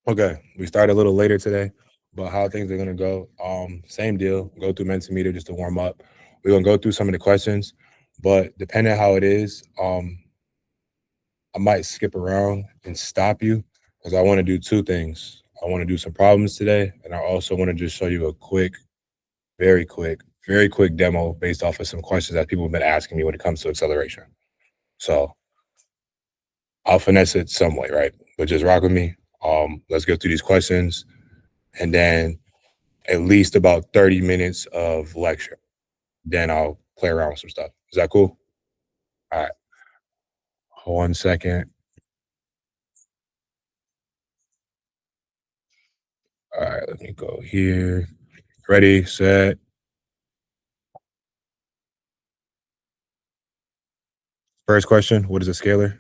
Okay, we started a little later today, but how things are gonna go. Same deal. Go through Mentimeter just to warm up. We're gonna go through some of the questions, but depending on how it is, I might skip around and stop you because I want to do two things. I want to do some problems today, and I also want to just show you a very quick demo based off of some questions that people have been asking me when it comes to acceleration. So I'll finesse it some way, right? But just rock with me. Let's go through these questions, and then at least about 30 minutes of lecture. Then I'll play around with some stuff. Is that cool? All right. 1 second. All right, let me go here. Ready, set. First question, what is a scalar?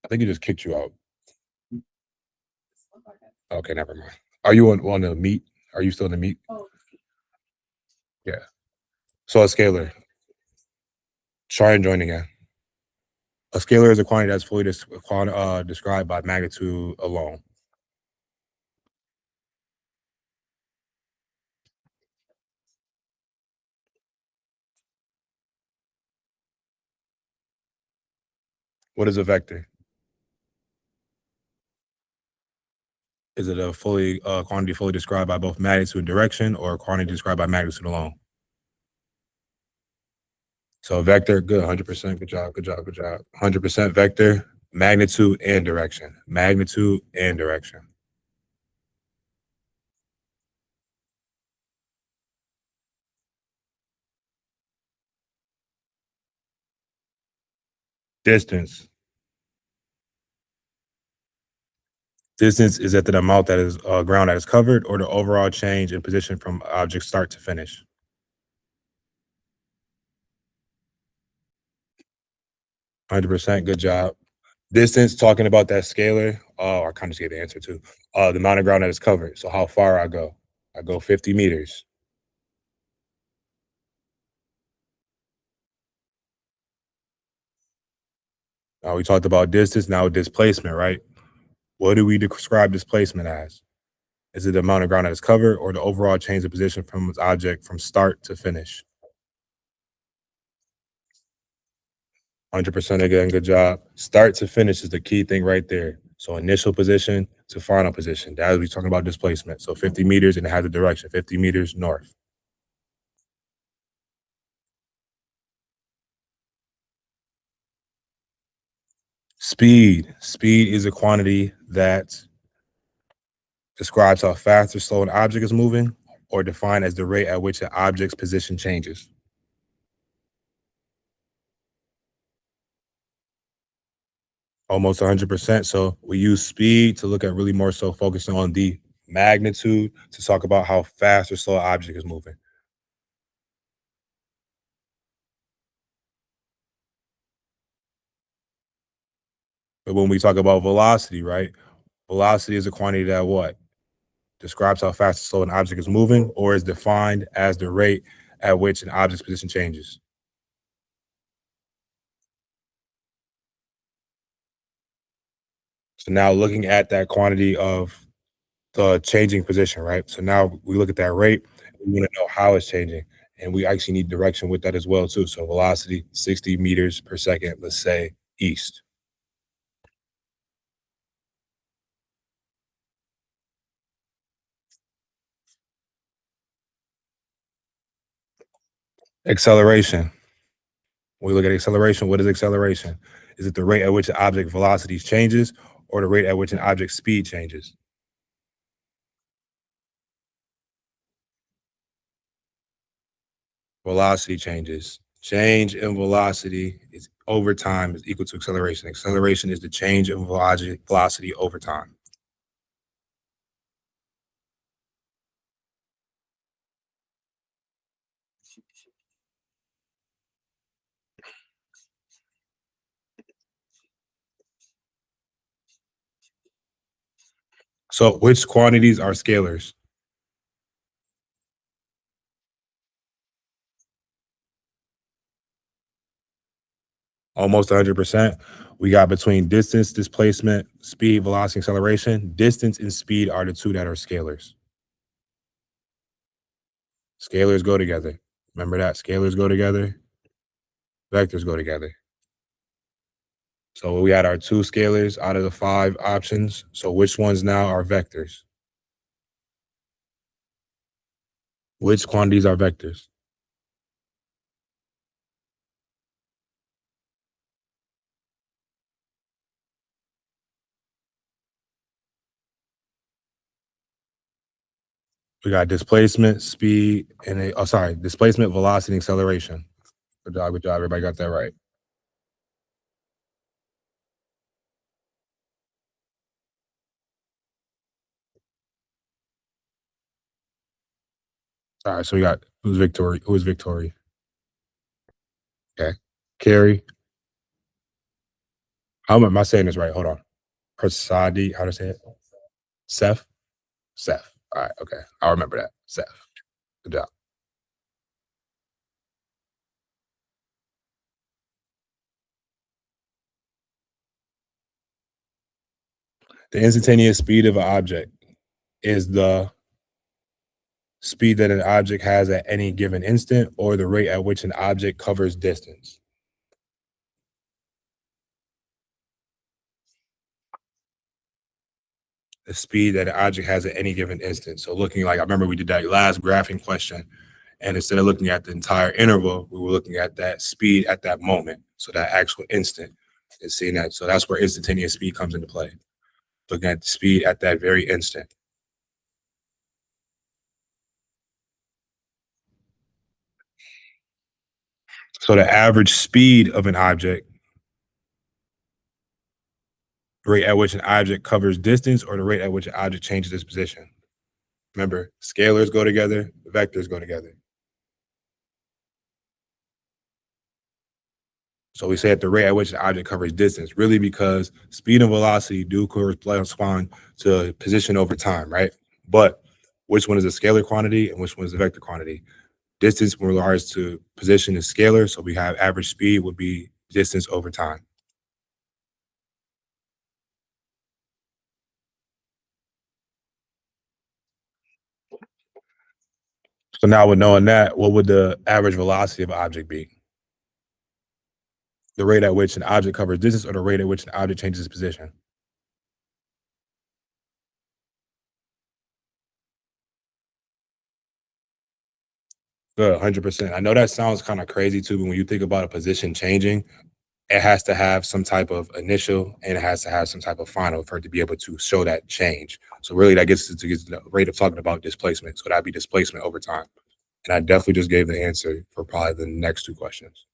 I think he just kicked you out. Okay, never mind. Are you on the meet? Are you still in the meet? Yeah. So a scalar. Try and join again. A scalar is a quantity that's fully described by magnitude alone. What is a vector? Is it a fully quantity fully described by both magnitude and direction, or a quantity described by magnitude alone? So vector, good, 100%. Good job, good job, good job. 100% vector, magnitude and direction. Magnitude and direction. Distance. Distance is at the amount that is ground that is covered, or the overall change in position from object start to finish. 100%. Good job. Distance, talking about that scalar. Oh, I kind of just gave the answer too. The amount of ground that is covered. So how far I go? I go 50 meters. Now we talked about distance. Now displacement, right? What do we describe displacement as? Is it the amount of ground that is covered, or the overall change of position from its object from start to finish? 100% again, good job. Start to finish is the key thing right there. So initial position to final position. That we're talking about displacement. So 50 meters and it has a direction, 50 meters north. Speed. Speed is a quantity that describes how fast or slow an object is moving, or defined as the rate at which an object's position changes. Almost 100%. So we use speed to look at really more so focusing on the magnitude to talk about how fast or slow an object is moving. But when we talk about velocity, right? Velocity is a quantity that what? Describes how fast or slow an object is moving, or is defined as the rate at which an object's position changes. So now looking at that quantity of the changing position, right? So now we look at that rate, we want to know how it's changing. And we actually need direction with that as well, too. So velocity, 60 meters per second, let's say east. Acceleration. When we look at acceleration, what is acceleration? Is it the rate at which an object velocity changes, or the rate at which an object's speed changes? Velocity changes. Change in velocity is over time is equal to acceleration. Acceleration is the change in velocity over time. So which quantities are scalars? Almost 100%. We got between distance, displacement, speed, velocity, acceleration. Distance and speed are the two that are scalars. Scalars go together. Remember that? Scalars go together, vectors go together. So we had our two scalars out of the five options. So which ones now are vectors? Which quantities are vectors? We got displacement, speed, and displacement, velocity, and acceleration. Good job, good job. Everybody got that right. All right, so we got who's Victory? Who is Victory? Okay. Carrie. How am I saying this right? Hold on. Prasadi, how to say it? Seth? Seth. All right, okay. I'll remember that. Seth. Good job. The instantaneous speed of an object is the speed that an object has at any given instant or the rate at which an object covers distance. The speed that an object has at any given instant. So looking like I remember we did that last graphing question, and instead of looking at the entire interval, we were looking at that speed at that moment. So that actual instant is seeing that. So that's where instantaneous speed comes into play. Looking at the speed at that very instant. So the average speed of an object, rate at which an object covers distance, or the rate at which an object changes its position. Remember, scalars go together, vectors go together. So we say at the rate at which the object covers distance, really because speed and velocity do correspond to position over time, right? But which one is a scalar quantity and which one is a vector quantity? Distance in regards to position is scalar, so we have average speed would be distance over time. So now with knowing that, what would the average velocity of an object be? The rate at which an object covers distance or the rate at which an object changes its position? Good, 100%. I know that sounds kind of crazy too, but when you think about a position changing, it has to have some type of initial and it has to have some type of final for it to be able to show that change. So really that gets to the rate of talking about displacement. So that'd be displacement over time. And I definitely just gave the answer for probably the next two questions.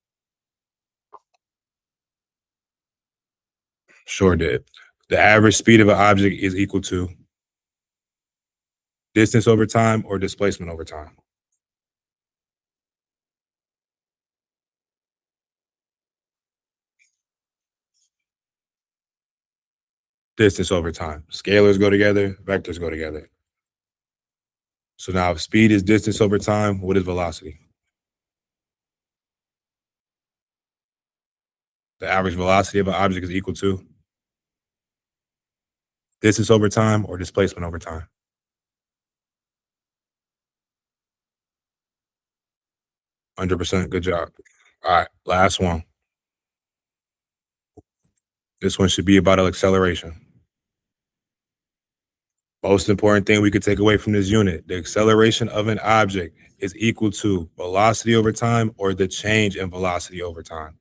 Sure did. The average speed of an object is equal to distance over time or displacement over time. Distance over time. Scalars go together, vectors go together. So now if speed is distance over time, what is velocity? The average velocity of an object is equal to distance over time or displacement over time. 100%. Good job. All right, last one. This one should be about acceleration. Most important thing we could take away from this unit, the acceleration of an object is equal to velocity over time or the change in velocity over time.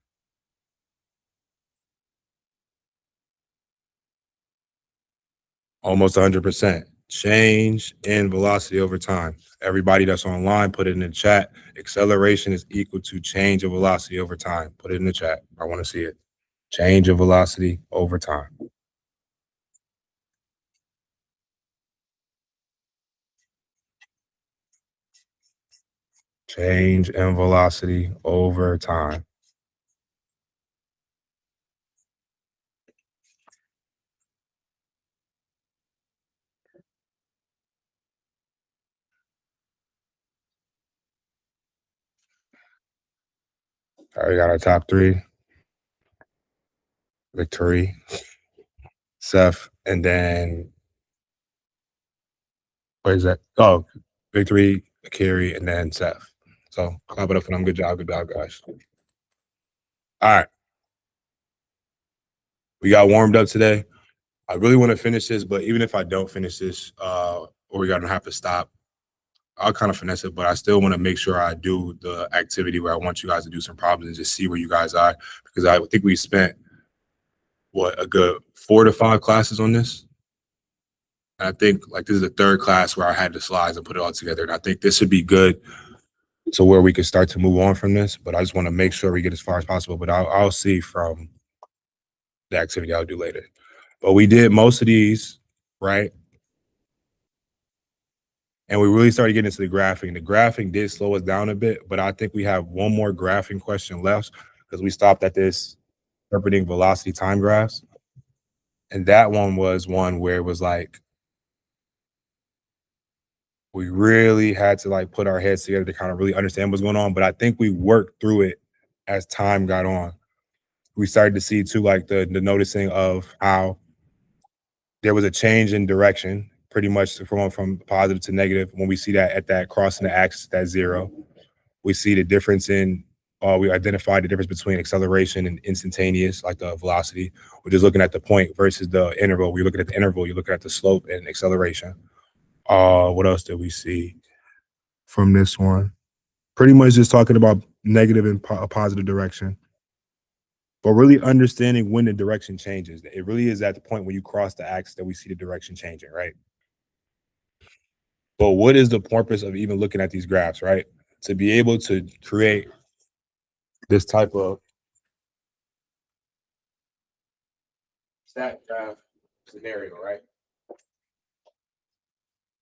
Almost 100%. Change in velocity over time. Everybody that's online, put it in the chat. Acceleration is equal to change of velocity over time. Put it in the chat. I want to see it. Change of velocity over time. Change in velocity over time. All right, we got our top three. Victory, Seth, and then what is that? Oh, Victory, Carrie, and then Seth. So clap it up for them. Good job, guys. All right, we got warmed up today. I really want to finish this, but even if I don't finish this, or we gotta have to stop, I'll kind of finesse it. But I still want to make sure I do the activity where I want you guys to do some problems and just see where you guys are, because I think we spent what a good 4 to 5 classes on this. And I think like this is the third class where I had the slides and put it all together, and I think this should be good to where we can start to move on from this. But I just want to make sure we get as far as possible. But I'll see from the activity I'll do later. But we did most of these, right? And we really started getting into the graphing. The graphing did slow us down a bit, but I think we have one more graphing question left because we stopped at this interpreting velocity time graphs. And that one was one where it was like we really had to like put our heads together to kind of really understand what's going on. But I think we worked through it as time got on. We started to see too, like the noticing of how there was a change in direction, pretty much from positive to negative. When we see that at that crossing the axis, that zero, we see the difference in. We identified the difference between acceleration and instantaneous, like the velocity. We're just looking at the point versus the interval. We're looking at the interval. You're looking at the slope and acceleration. What else did we see from this one? Pretty much just talking about negative and a positive direction, but really understanding when the direction changes. It really is at the point when you cross the axis that we see the direction changing, right? But what is the purpose of even looking at these graphs, right? To be able to create this type of stat graph scenario, right?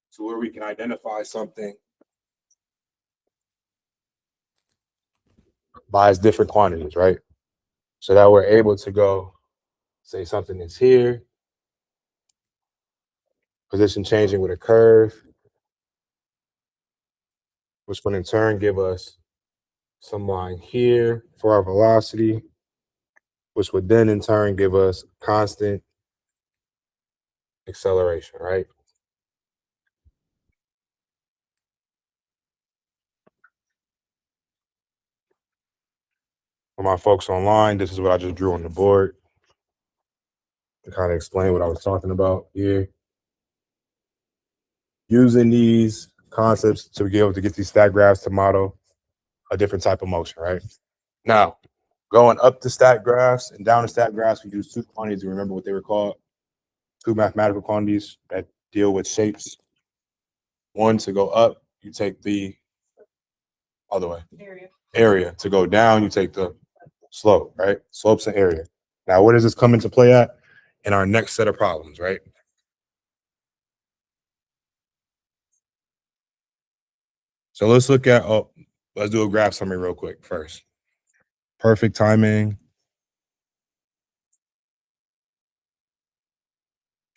So where we can identify something by its different quantities, right? So that we're able to go say something is here, position changing with a curve, which would in turn give us some line here for our velocity, which would then in turn give us constant acceleration, right? For my folks online, this is what I just drew on the board to kind of explain what I was talking about here. Using these concepts to be able to get these stat graphs to model a different type of motion, right? Now, going up the stat graphs and down the stat graphs, we use two quantities to remember what they were called. Two mathematical quantities that deal with shapes. One to go up, you take the other way. Area. To go down, you take the slope, right? Slopes and area. Now, where does this come into play at? In our next set of problems, right? So let's look at, let's do a graph summary real quick first. Perfect timing.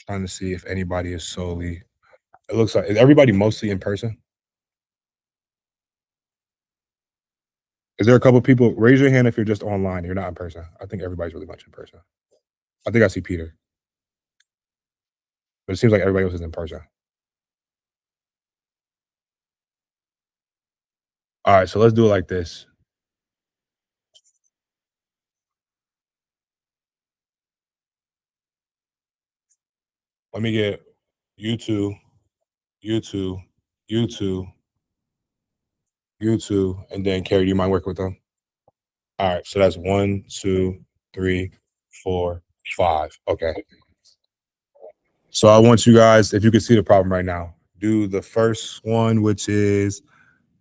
Trying to see if anybody is solely, it looks like, is everybody mostly in person? Is there a couple people? Raise your hand if you're just online. You're not in person. I think everybody's really much in person. I think I see Peter, but it seems like everybody else is in person. All right, so let's do it like this. Let me get you two, you two, you two, you two, and then Carrie, do you mind working with them? All right, so that's 1, 2, 3, 4, 5. Okay. So I want you guys, if you can see the problem right now, do the first one, which is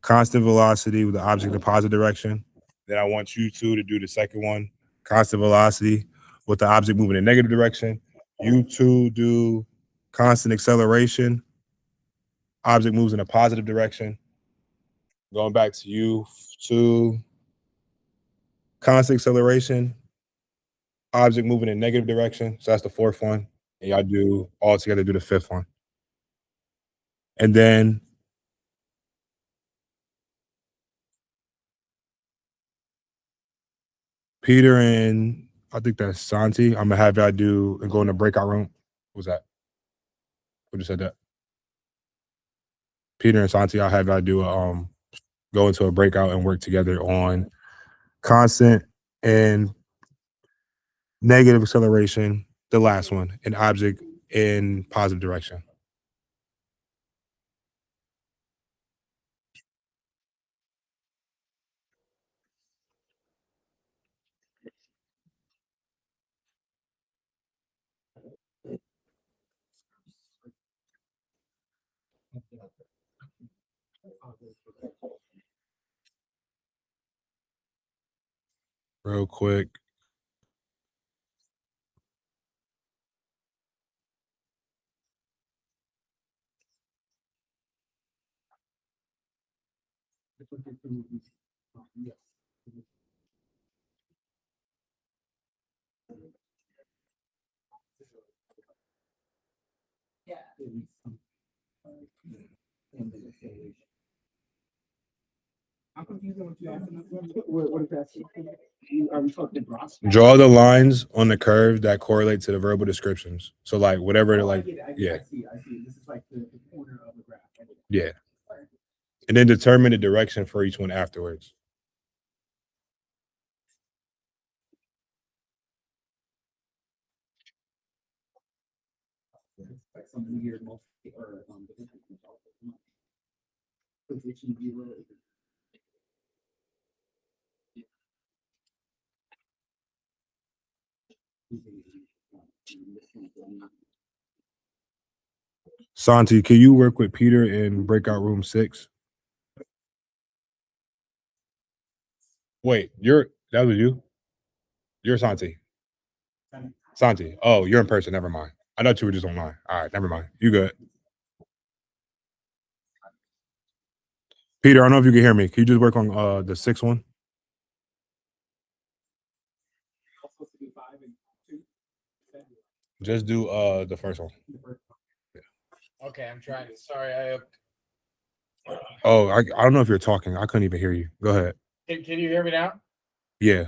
constant velocity with the object in positive direction. Then I want you two to do the second one, constant velocity with the object moving in negative direction. You two do constant acceleration, object moves in a positive direction. Going back to you two, constant acceleration, object moving in negative direction. So that's the fourth one. And y'all do all together, do the fifth one. And then Peter and I think that's Santi. I'm gonna have y'all do and go in the breakout room. What was that? Who just said that? Peter and Santi. I'll have y'all do go into a breakout and work together on constant and negative acceleration. The last one, an object in positive direction. Real quick. Draw the lines on the curve that correlate to the verbal descriptions. So like whatever, like yeah, yeah, and then determine the direction for each one afterwards. Santi, can you work with Peter in breakout room 6? Wait, that was you? You're Santi. Santi. Oh, you're in person. Never mind. I thought you were just online. All right, never mind. You good. Peter, I don't know if you can hear me. Can you just work on the 6th one? Just do the first one. Okay, I'm trying. Sorry, Oh, I don't know if you're talking. I couldn't even hear you. Go ahead. can you hear me now? Yeah.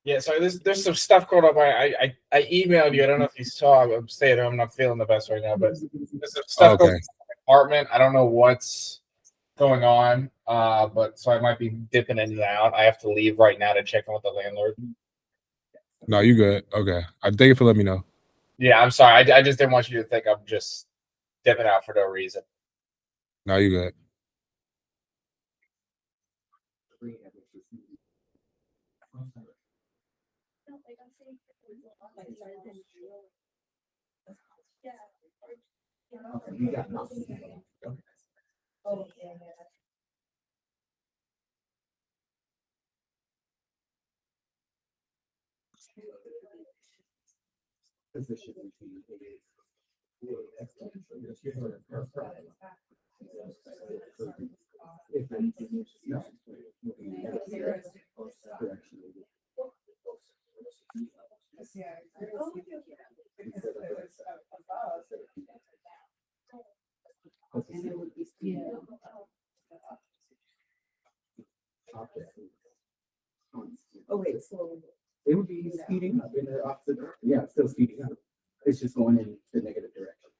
Yeah, sorry. There's some stuff going on. I emailed you. I don't know if you saw. I'm staying home. I'm not feeling the best right now, but there's some stuff going on in the apartment. I don't know what's going on. But so I might be dipping in and out. I have to leave right now to check on with the landlord. No, you good. Okay. Thank you for letting me know. Yeah, I'm sorry. I just didn't want you to think I'm just dipping out for no reason. No, you good. Oh wait, so it would be speeding up in the opposite direction. Yeah, it's still speeding up. It's just going in the negative direction.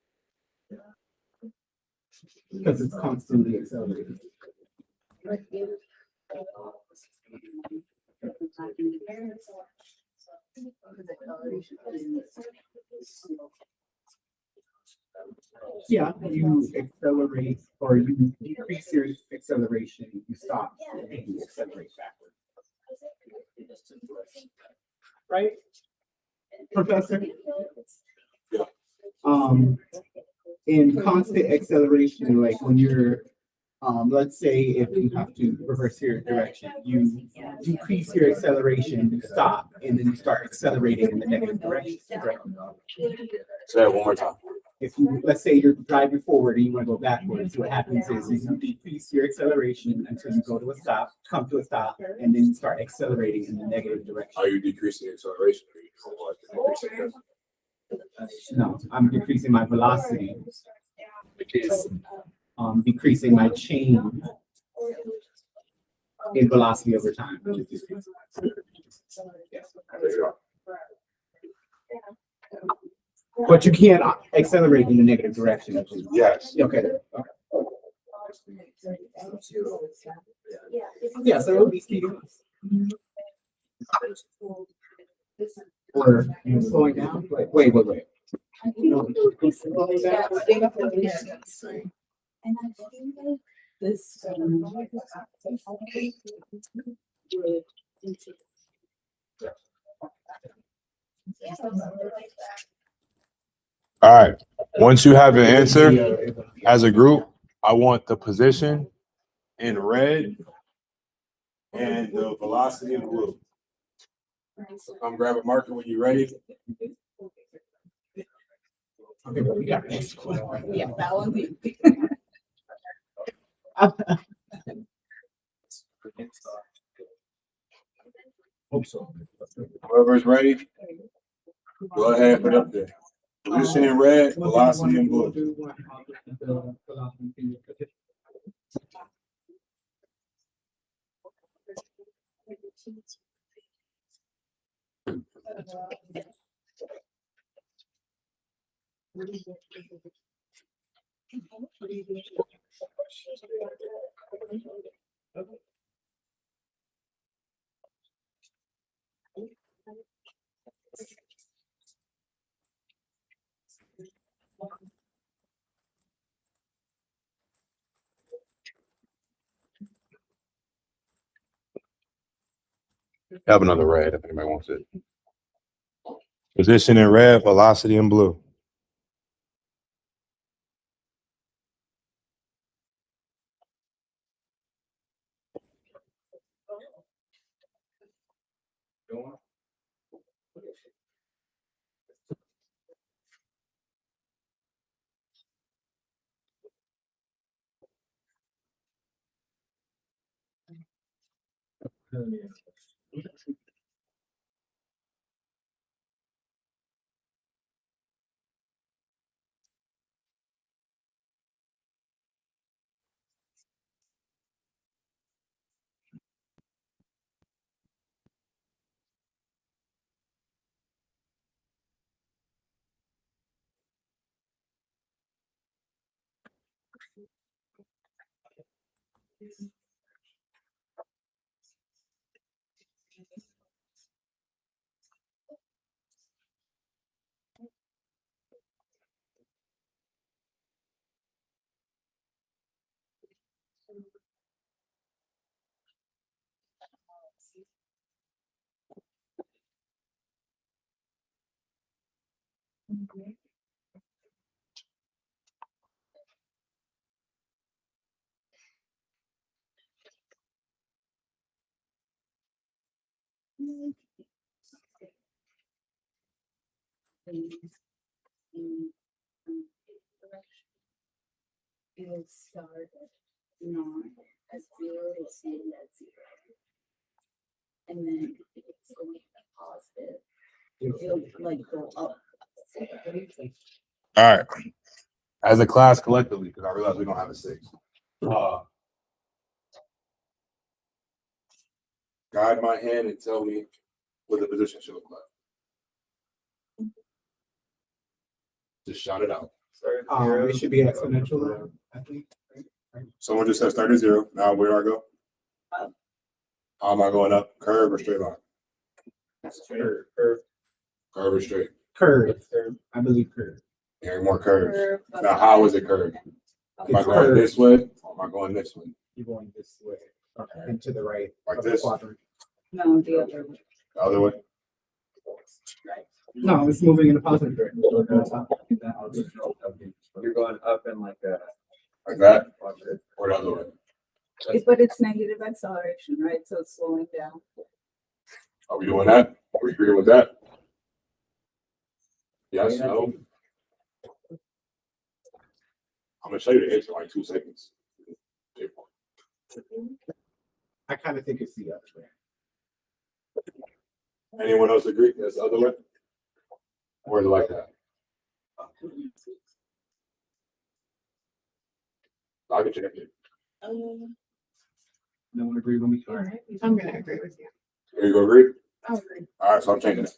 Because it's constantly accelerating. Yeah, you accelerate or you decrease your acceleration, you stop and you accelerate backwards. Right? Professor? In constant acceleration, like when you're let's say if you have to reverse your direction, you decrease your acceleration, you stop, and then you start accelerating in the negative direction. Right? Say that one more time. If you, let's say you're driving forward and you want to go backwards, what happens is you decrease your acceleration until you go to a stop, come to a stop, and then you start accelerating in the negative direction. Are you decreasing acceleration? No, I'm decreasing my velocity, which is decreasing my change in velocity over time. Yes. But you can't accelerate in the negative direction. Yes. Okay. Yeah, so it would be speeding. Or slowing down. Wait. Slowing down. This. All right. Once you have an answer as a group, I want the position in red and the velocity in blue. So come grab a marker when you're ready. Okay, but we got this. Yeah, balancing. Hope so. Whoever's ready, go ahead and put it up there. Position in red, velocity in blue. Have another red if anybody wants it. Position in red, velocity in blue. It started not at zero, it's staying at zero. And then it's going positive. It'll like go up. All right. As a class collectively, because I realize we don't have a 6. Guide my hand and tell me what the position should look like. Just shout it out. It should be exponential, I think. Someone just said start at 0. Now where do I go? How am I going up? Curve or straight line? Curve. Curve or straight? Curve. I believe curve. Hearing more curves. Now how is it curved? Am I It's going curved. this way or am I going this way? You're going this way. And to the right. Like of the this? quadrant. No, the other way. The other way? No, it's moving in a positive direction. You're going up in like a. Like that? Or the other way? But it's negative acceleration, right? So it's slowing down. Are we doing that? Are we agreeing with that? Yes, no? I'm gonna show you the answer in like 2 seconds. I kind of think it's the other way. Anyone else agree? That's the other way? Or is it like that? I can check it. No one agree with me? I'm gonna agree with you. Here you go, agree? I'll agree. All right, so I'm changing it.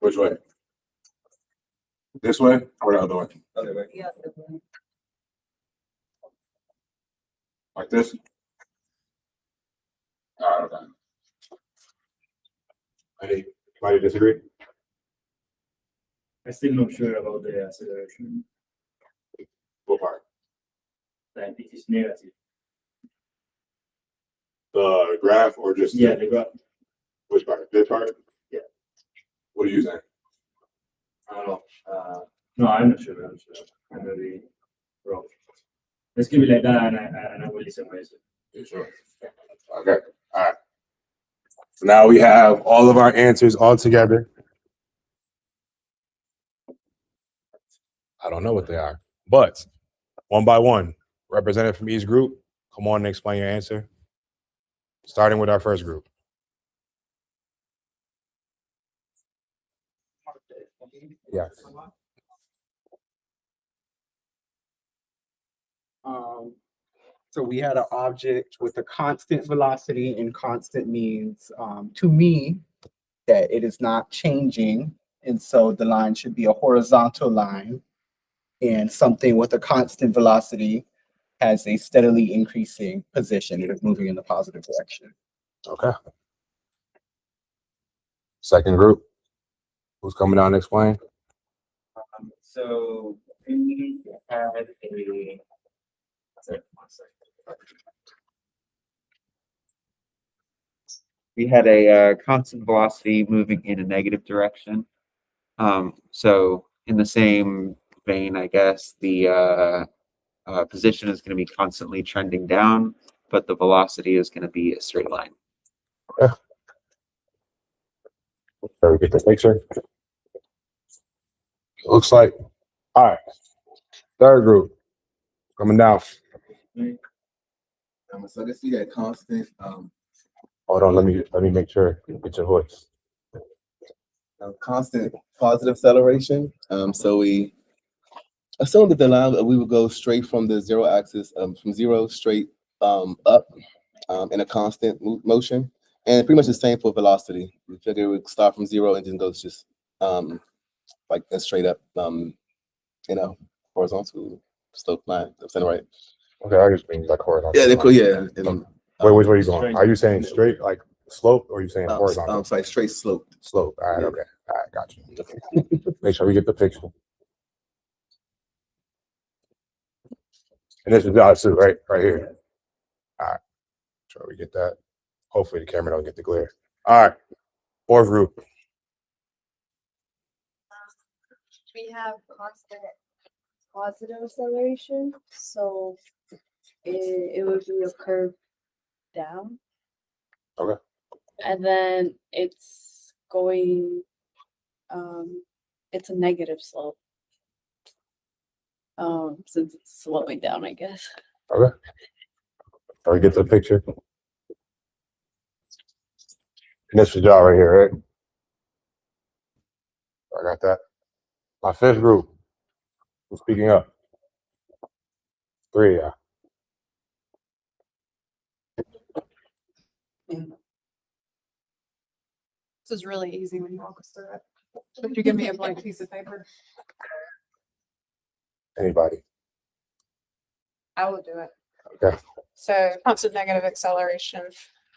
Which way? This way or the other way? Other way. Yeah. Like this? All right, okay. Anybody disagree? I'm still not sure about the acceleration. What part? That it is negative. The graph or just? Yeah, the graph. Which part? This part? Yeah. What are you saying? I don't know. No, I'm not sure. I'm gonna be wrong. Let's keep it like that, and I will listen to it. You sure? Okay, all right. So now we have all of our answers all together. I don't know what they are, but one by one, representative from each group, come on and explain your answer. Starting with our first group. Yes. So we had an object with a constant velocity, and constant means, to me, that it is not changing. And so the line should be a horizontal line. And something with a constant velocity has a steadily increasing position. It is moving in the positive direction. Okay. Second group. Who's coming down to explain? So we had a. We had a constant velocity moving in a negative direction. So in the same vein, I guess the position is going to be constantly trending down, but the velocity is going to be a straight line. So we get the picture. Looks like, all right. Third group coming down. So I guess we got constant, Hold on, let me make sure you get your voice. constant positive acceleration. So we assumed that the line we would go straight from the zero axis, from zero straight up, in a constant motion, and pretty much the same for velocity. We figure we start from zero and then goes just like a straight up, horizontal slope line. I'm saying right? Okay, I just mean like horizontal. Yeah, they're cool. Yeah. And, Wait, which way are you going? Are you saying straight, like slope, or are you saying horizontal? it's like straight slope. Slope. All right, Yeah. okay. All right, got you. Make sure we get the picture. And this is ours too, right? Right here. All right. Sure we get that. Hopefully the camera don't get the glare. All right. Fourth group. We have constant positive acceleration, so it would be a curve down. Okay. And then it's going, it's a negative slope. Since it's slowing down, I guess. Okay. So we get the picture. And this is y'all right here, right? I got that. My fifth group. Who's speaking up? Three, yeah. This is really easy when you walk us through it. Would you give me a blank piece of paper? Anybody? I will do it. Okay. So constant negative acceleration,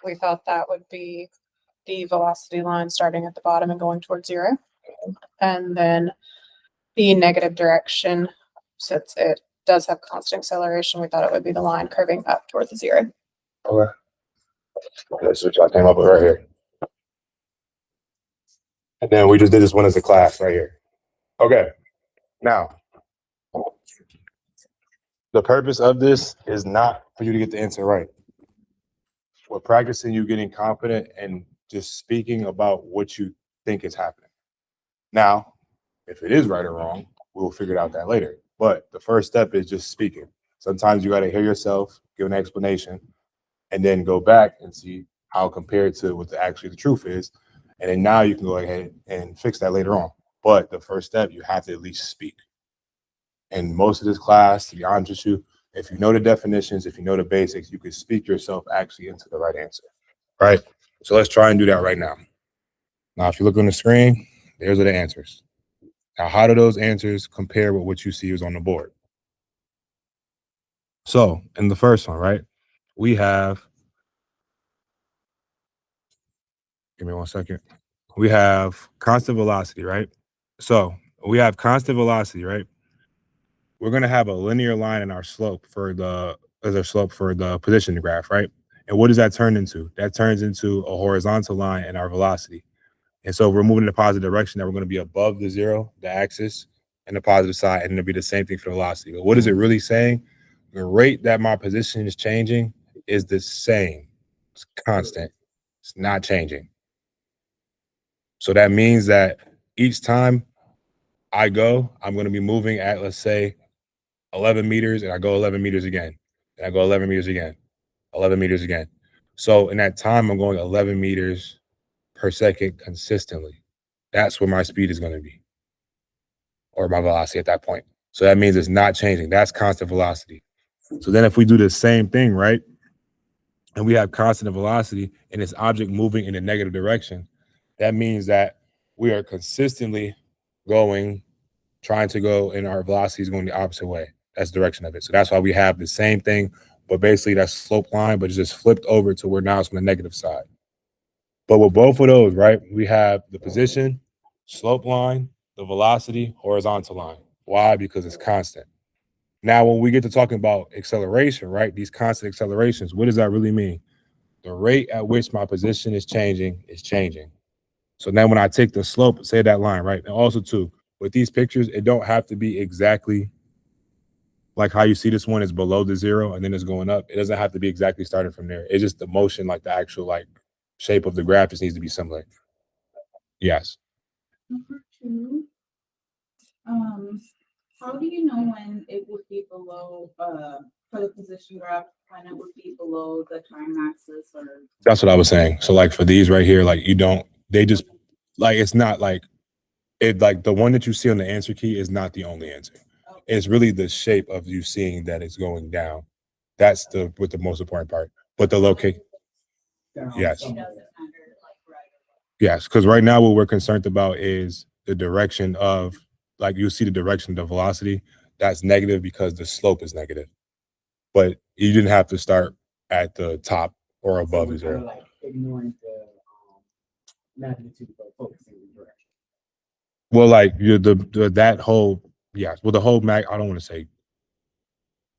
we thought that would be the velocity line starting at the bottom and going towards zero. And then the negative direction, since it does have constant acceleration, we thought it would be the line curving up towards the zero. Okay. That's what y'all came up with right here. And then we just did this one as a class right here. Okay. Now, the purpose of this is not for you to get the answer right. We're practicing you getting confident and just speaking about what you think is happening. Now, if it is right or wrong, we'll figure out that later. But the first step is just speaking. Sometimes you got to hear yourself, give an explanation, and then go back and see how compared to what actually the truth is. And then now you can go ahead and fix that later on. But the first step, you have to at least speak. And most of this class, to be honest with you, if you know the definitions, if you know the basics, you can speak yourself actually into the right answer, right? So let's try and do that right now. Now, if you look on the screen, Those are the answers. Now, how do those answers compare with what you see is on the board? So in the first one, right, we have, give me 1 second. We have constant velocity, right? So we have constant velocity, right? We're going to have a linear line in our slope for the, as a slope for the position graph, right? And what does that turn into? That turns into a horizontal line in our velocity. And so we're moving in a positive direction, that we're going to be above the zero, the axis, and the positive side, and it'll be the same thing for velocity. But what is it really saying? The rate that my position is changing is the same. It's constant. It's not changing. So that means that each time I go, I'm going to be moving at, let's say, 11 meters, and I go 11 meters again, and I go 11 meters again, 11 meters again. So in that time, I'm going 11 meters per second consistently. That's where my speed is going to be, or my velocity at that point. So that means it's not changing. That's constant velocity. So then if we do the same thing, right, and we have constant velocity and this object moving in a negative direction, that means that we are consistently going, trying to go, and our velocity is going the opposite way. That's the direction of it. So that's why we have the same thing, but basically that's slope line, but it's just flipped over to where now it's on the negative side. But with both of those, right, we have the position, slope line, the velocity, horizontal line. Why? Because it's constant. Now, when we get to talking about acceleration, right, these constant accelerations, what does that really mean? The rate at which my position is changing is changing. So now when I take the slope, say that line, right, and also too, with these pictures, it don't have to be exactly like how you see this one is below the zero and then it's going up. It doesn't have to be exactly starting from there. It's just the motion, like the actual like shape of the graph just needs to be similar. Yes. Number two, how do you know when it would be below, for the position graph, when it would be below the time axis or? That's what I was saying. So like for these right here, like you don't, they just, like, it's not like, it, like the one that you see on the answer key is not the only answer. It's really the shape of you seeing that it's going down. That's the, with the most important part. But the location, yes. It doesn't matter, like, right? Yes, because right now what we're concerned about is the direction of, like you see the direction of the velocity, that's negative because the slope is negative. But you didn't have to start at the top or above the zero. Like ignoring the magnitude, but focusing on the direction. Well, like the that whole, yes. Well, the whole I don't want to say,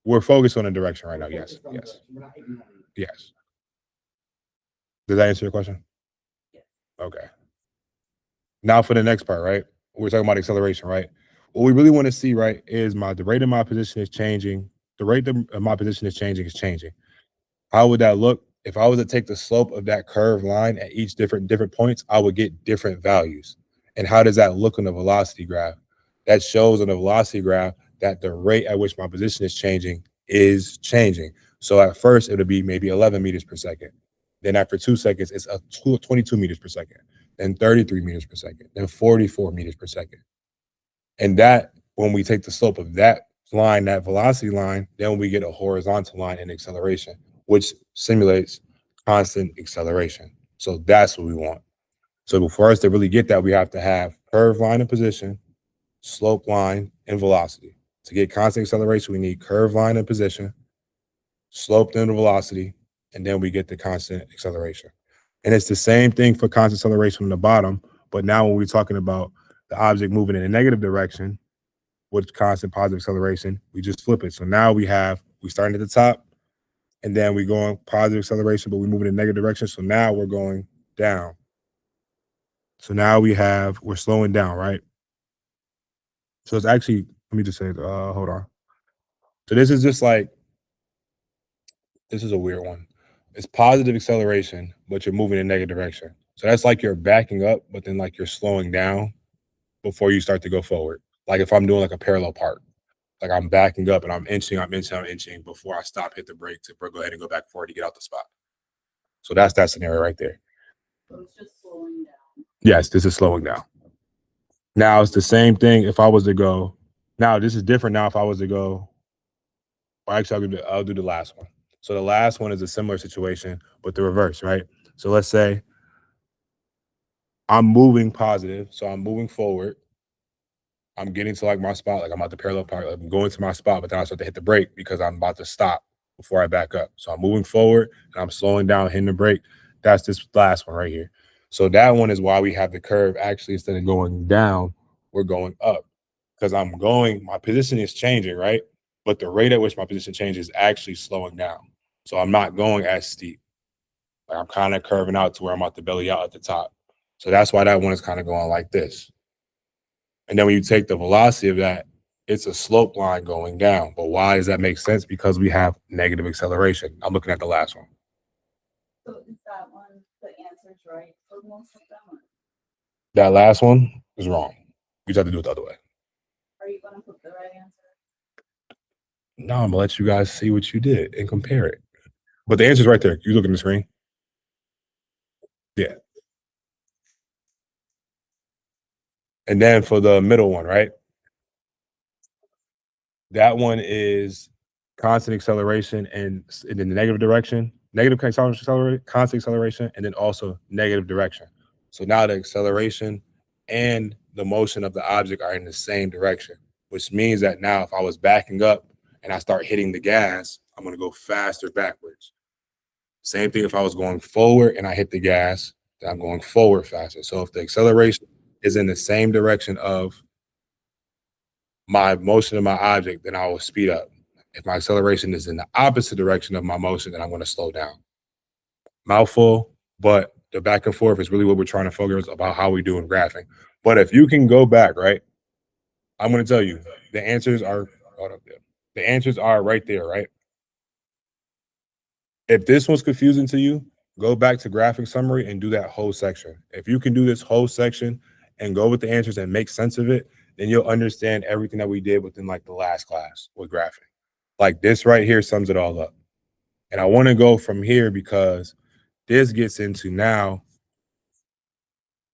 we're focused on the direction right now. Yes, Focus on yes, direction. We're not ignoring it. yes. Does that answer your question? Yes. Okay. Now for the next part, right? We're talking about acceleration, right? What we really want to see, right, is the rate of my position is changing. The rate of my position is changing. How would that look? If I was to take the slope of that curved line at each different points, I would get different values. And how does that look on the velocity graph? That shows on the velocity graph that the rate at which my position is changing is changing. So at first, it'll be maybe 11 meters per second. Then after 2 seconds, it's 22 meters per second. Then 33 meters per second. Then 44 meters per second. And that, when we take the slope of that line, that velocity line, then we get a horizontal line in acceleration, which simulates constant acceleration. So that's what we want. So for us to really get that, we have to have curved line in position, slope line, and velocity. To get constant acceleration, we need curved line in position, slope then the velocity, and then we get the constant acceleration. And it's the same thing for constant acceleration on the bottom, but now when we're talking about the object moving in a negative direction with constant positive acceleration, we just flip it. So now we starting at the top, and then we go on positive acceleration, but we move in a negative direction. So now we're going down. So now we're slowing down, right? So it's actually, let me just say, hold on. So this is just like, this is a weird one. It's positive acceleration, but you're moving in a negative direction. So that's like you're backing up, but then like you're slowing down before you start to go forward. Like if I'm doing like a parallel park, like I'm backing up and I'm inching before I stop, hit the brake to go ahead and go back forward to get out the spot. So that's that scenario right there. So it's just slowing down. Yes, this is slowing down. Now it's the same thing if I was to go, now this is different now if I was to go, or actually I'll do the last one. So the last one is a similar situation, but the reverse, right? So let's say I'm moving positive, so I'm moving forward. I'm getting to like my spot, like I'm at the parallel park, like I'm going to my spot, but then I start to hit the brake because I'm about to stop before I back up. So I'm moving forward and I'm slowing down, hitting the brake. That's this last one right here. So that one is why we have the curve actually instead of going down, we're going up. Because my position is changing, right? But the rate at which my position changes is actually slowing down. So I'm not going as steep. Like I'm kind of curving out to where I'm at the belly out at the top. So that's why that one is kind of going like this. And then when you take the velocity of that, it's a slope line going down. But why does that make sense? Because we have negative acceleration. I'm looking at the last one. So is that one, the answer's right for most of them? That last one is wrong. You just have to do it the other way. Are you gonna put the right answer? No, I'm gonna let you guys see what you did and compare it. But the answer's right there. You look at the screen. Yeah. And then for the middle one, right? That one is constant acceleration and in the negative direction, constant acceleration, and then also negative direction. So now the acceleration and the motion of the object are in the same direction, which means that now if I was backing up and I start hitting the gas, I'm going to go faster backwards. Same thing if I was going forward and I hit the gas, then I'm going forward faster. So if the acceleration is in the same direction of my motion of my object, then I will speed up. If my acceleration is in the opposite direction of my motion, then I'm going to slow down. Mouthful, but the back and forth is really what we're trying to focus about how we do in graphing. But if you can go back, right, I'm going to tell you the answers are the answers are right there, right? If this was confusing to you, go back to graphic summary and do that whole section. If you can do this whole section and go with the answers and make sense of it, then you'll understand everything that we did within like the last class with graphing. Like this right here sums it all up. And I want to go from here because this gets into now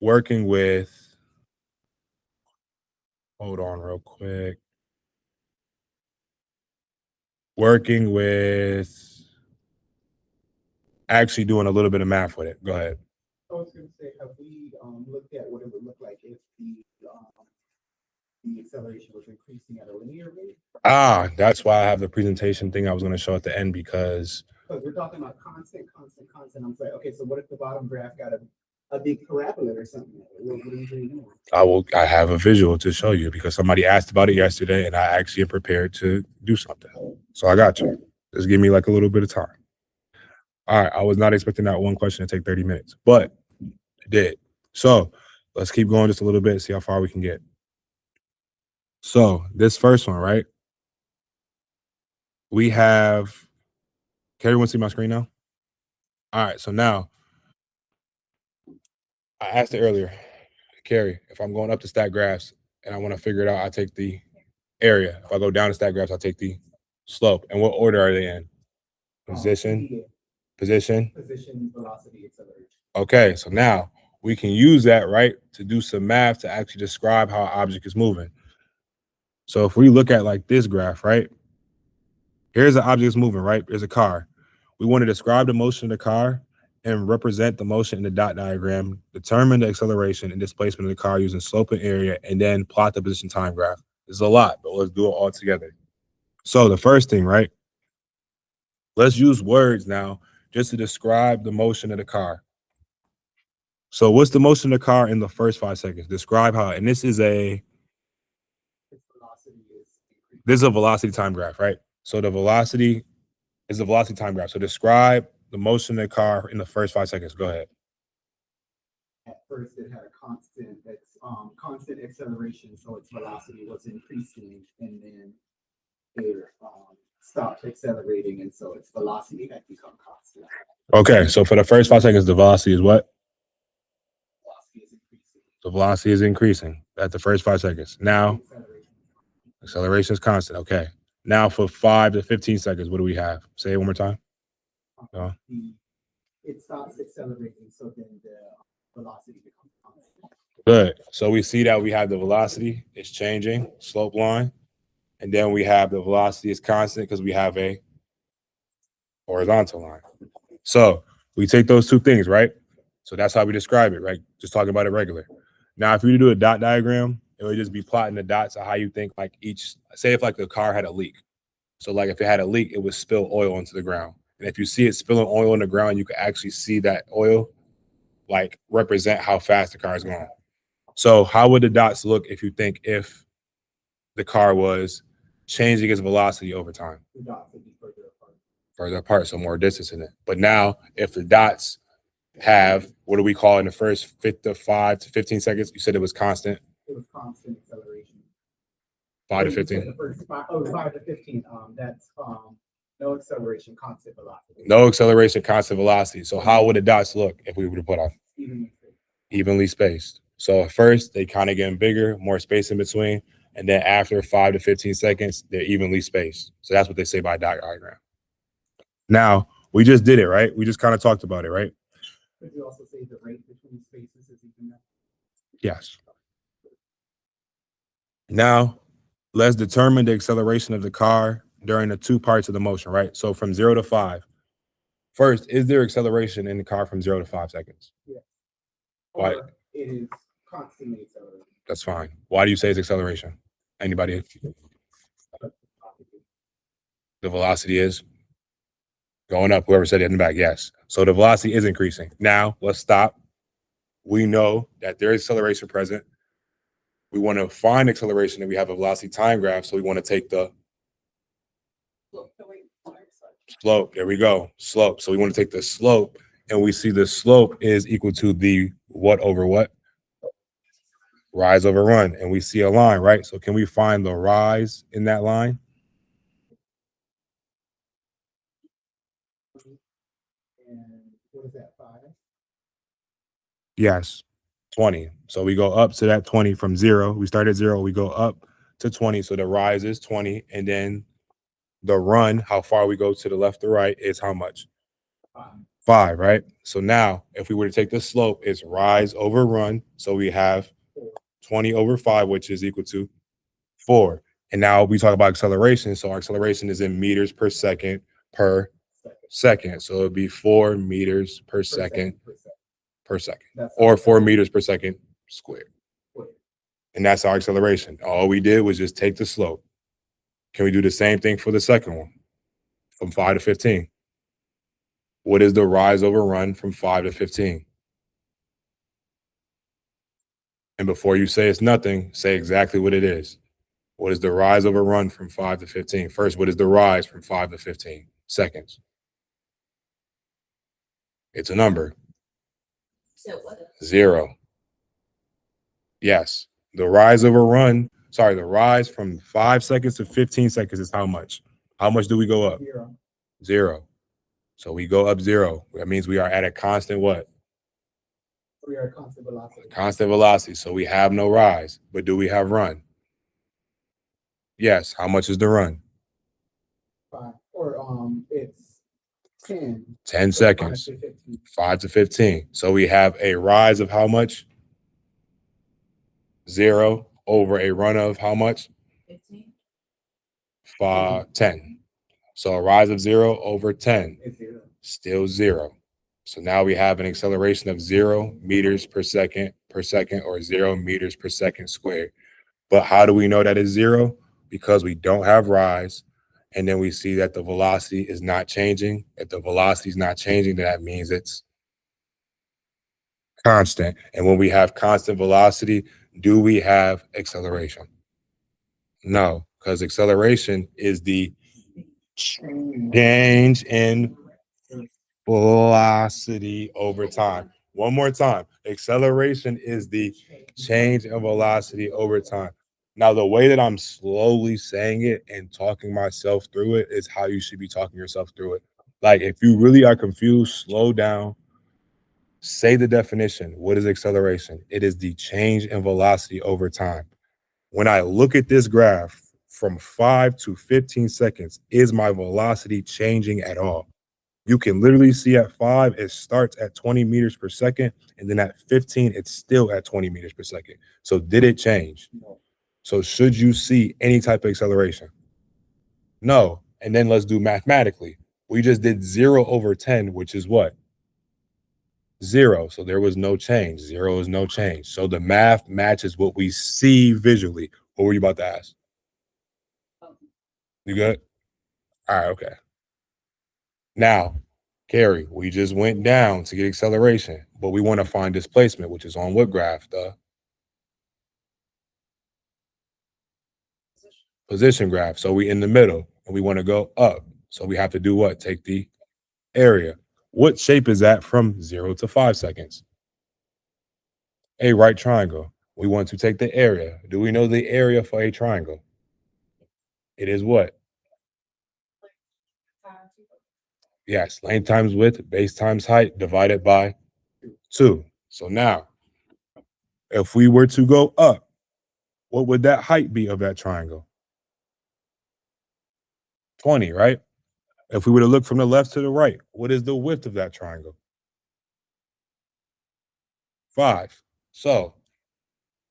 working with, hold on real quick. Working with actually doing a little bit of math with it. Go ahead. I was gonna say, have we looked at what it would look like if the acceleration was increasing at a linear rate? That's why I have the presentation thing I was going to show at the end because we're talking about constant. I'm like, okay, so what if the bottom graph got a big parabola or something? What are we doing now? I have a visual to show you because somebody asked about it yesterday and I actually am prepared to do something. So I got you. Just give me like a little bit of time. All right. I was not expecting that one question to take 30 minutes, but it did. So let's keep going just a little bit, see how far we can get. So this first one, right? We have, can everyone see my screen now? All right. So now I asked it earlier, Carrie, if I'm going up to stack graphs and I want to figure it out, I take the area. If I go down to stack graphs, I take the slope. And what order are they in? Position, velocity, acceleration. Okay, so now we can use that, right, to do some math to actually describe how an object is moving. So if we look at like this graph, right, here's an object that's moving, right? There's a car. We want to describe the motion of the car and represent the motion in the dot diagram, determine the acceleration and displacement of the car using slope and area, and then plot the position time graph. This is a lot, but let's do it all together. So the first thing, right, let's use words now just to describe the motion of the car. So what's the motion of the car in the first 5 seconds? Describe how, and this is a velocity time graph, right? So the velocity is the velocity time graph. So describe the motion of the car in the first 5 seconds. Go ahead. At first, it had a constant acceleration, so its velocity was increasing, and then it stopped accelerating, and so its velocity had become constant. Okay, so for the first 5 seconds, the velocity is what? Velocity is increasing. The velocity is increasing at the first 5 seconds. Now, acceleration is constant. Okay. Now for 5 to 15 seconds, what do we have? Say it one more time. It stops accelerating, so then the velocity becomes constant. Good. So we see that we have the velocity is changing, slope line, and then we have the velocity is constant because we have a horizontal line. So we take those two things, right? So that's how we describe it, right? Just talking about it regular. Now, if you do a dot diagram, it would just be plotting the dots of how you think like each, say if like the car had a leak. So like if it had a leak, it would spill oil into the ground. And if you see it spilling oil on the ground, you can actually see that oil like represent how fast the car is going. So how would the dots look if you think if the car was changing its velocity over time? The dots would be Further apart, so more distance in it. But now if the dots have, what do we call in the first 5 to 15 seconds? You said it was constant, It was constant acceleration. 5 to You said 15. the first 5 to 15, that's, no acceleration, constant velocity. No acceleration, constant velocity. So how would the dots look if we were to put on evenly spaced? So at first they kind of getting bigger, more space in between, and then after 5 to 15 seconds, they're evenly spaced. So that's what they say by diagram. Now we just did it, right? We just kind of talked about it, right? Could you also say the rate between spaces is even that? Yes. Now let's determine the acceleration of the car during the two parts of the motion, right? So from 0 to 5. First, is there acceleration in the car from 0 to 5 seconds? Why? Or it is constantly accelerating. That's fine. Why do you say it's acceleration? Anybody? The velocity is going up. Whoever said it in the back, yes. So the velocity is increasing. Now let's stop. We know that there is acceleration present. We want to find acceleration, and we have a velocity time graph. So we want to take the slope. There we go. Slope. So we want to take the slope, and we see the slope is equal to the what over what? Rise over run. And we see a line, right? So can we find the rise in that line? And what is that, 5? Yes, 20. So we go up to that 20 from 0. We start at 0. We go up to 20. So the rise is 20. And then the run, how far we go to the left or right, is how much? 5, right? So now if we were to take the slope, it's rise over run. So we have 20 over 5, which is equal to 4. And now we talk about acceleration. So our acceleration is in meters per second per second. So it'd be 4 meters per second per second, or 4 meters per second squared. And that's our acceleration. All we did was just take the slope. Can we do the same thing for the second one from 5 to 15? What is the rise over run from 5 to 15? And before you say it's nothing, say exactly what it is. What is the rise over run from 5 to 15? First, what is the rise from 5 to 15 seconds? It's a number. 0. Yes. The rise from 5 seconds to 15 seconds is how much? How much do we go up? 0. So we go up 0. That means we are at a constant what? We are at constant velocity. Constant velocity. So we have no rise, but do we have run? Yes. How much is the run? 5. Or it's 10. 10 seconds. 5 to 15. So we have a rise of how much? 0 over a run of how much? 10. So a rise of 0 over 10. It's 0. Still 0. So now we have an acceleration of 0 meters per second, or 0 meters per second squared. But how do we know that it's 0? Because we don't have rise. And then we see that the velocity is not changing. If the velocity is not changing, then that means it's constant. And when we have constant velocity, do we have acceleration? No, because acceleration is the change in velocity over time. One more time. Acceleration is the change in velocity over time. Now, the way that I'm slowly saying it and talking myself through it is how you should be talking yourself through it. Like, if you really are confused, slow down. Say the definition. What is acceleration? It is the change in velocity over time. When I look at this graph from 5 to 15 seconds, is my velocity changing at all? You can literally see at 5, it starts at 20 meters per second. And then at 15, it's still at 20 meters per second. So did it change? So should you see any type of acceleration? No. And then let's do mathematically. We just did 0 over 10, which is what? 0. So there was no change. 0 is no change. So the math matches what we see visually. What were you about to ask? You good? All right, okay. Now, Carrie, we just went down to get acceleration, but we want to find displacement, which is on what graph? The position graph. So we in the middle and we want to go up. So we have to do what? Take the area. What shape is that from 0 to 5 seconds? A right triangle. We want to take the area. Do we know the area for a triangle? It is what? Yes, length times width, base times height, divided by 2. So now, if we were to go up, what would that height be of that triangle? 20, right? If we were to look from the left to the right, what is the width of that triangle? 5. So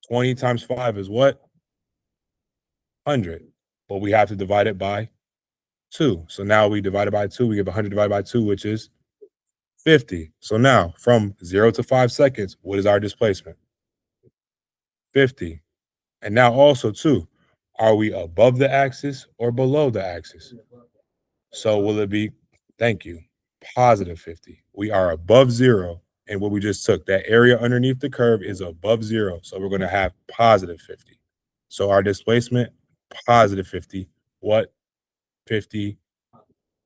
20 times 5 is what? 100. But we have to divide it by 2. So now we divide it by 2. We get 100 divided by 2, which is 50. So now from 0 to 5 seconds, what is our displacement? 50. And now also too, are we above the axis or below the axis? So will it be, thank you, positive 50. We are above 0. And what we just took, that area underneath the curve is above 0. So we're going to have positive 50. So our displacement, positive 50. What? 50,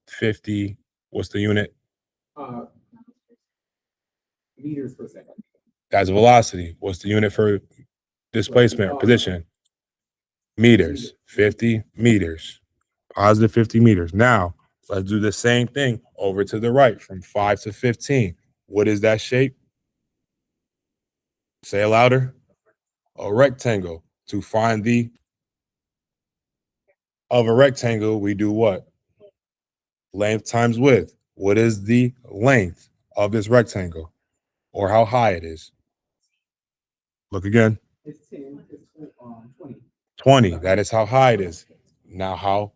50. What's the unit? Meters per second. That's velocity. What's the unit for displacement or position? Meters. 50 meters. Positive 50 meters. Now, let's do the same thing over to the right from 5 to 15. What is that shape? Say it louder. A rectangle. To find the of a rectangle, we do what? Length times width. What is the length of this rectangle? Or how high it is? Look again. It's 10, it's 20. 20. That is how high it is. Now, how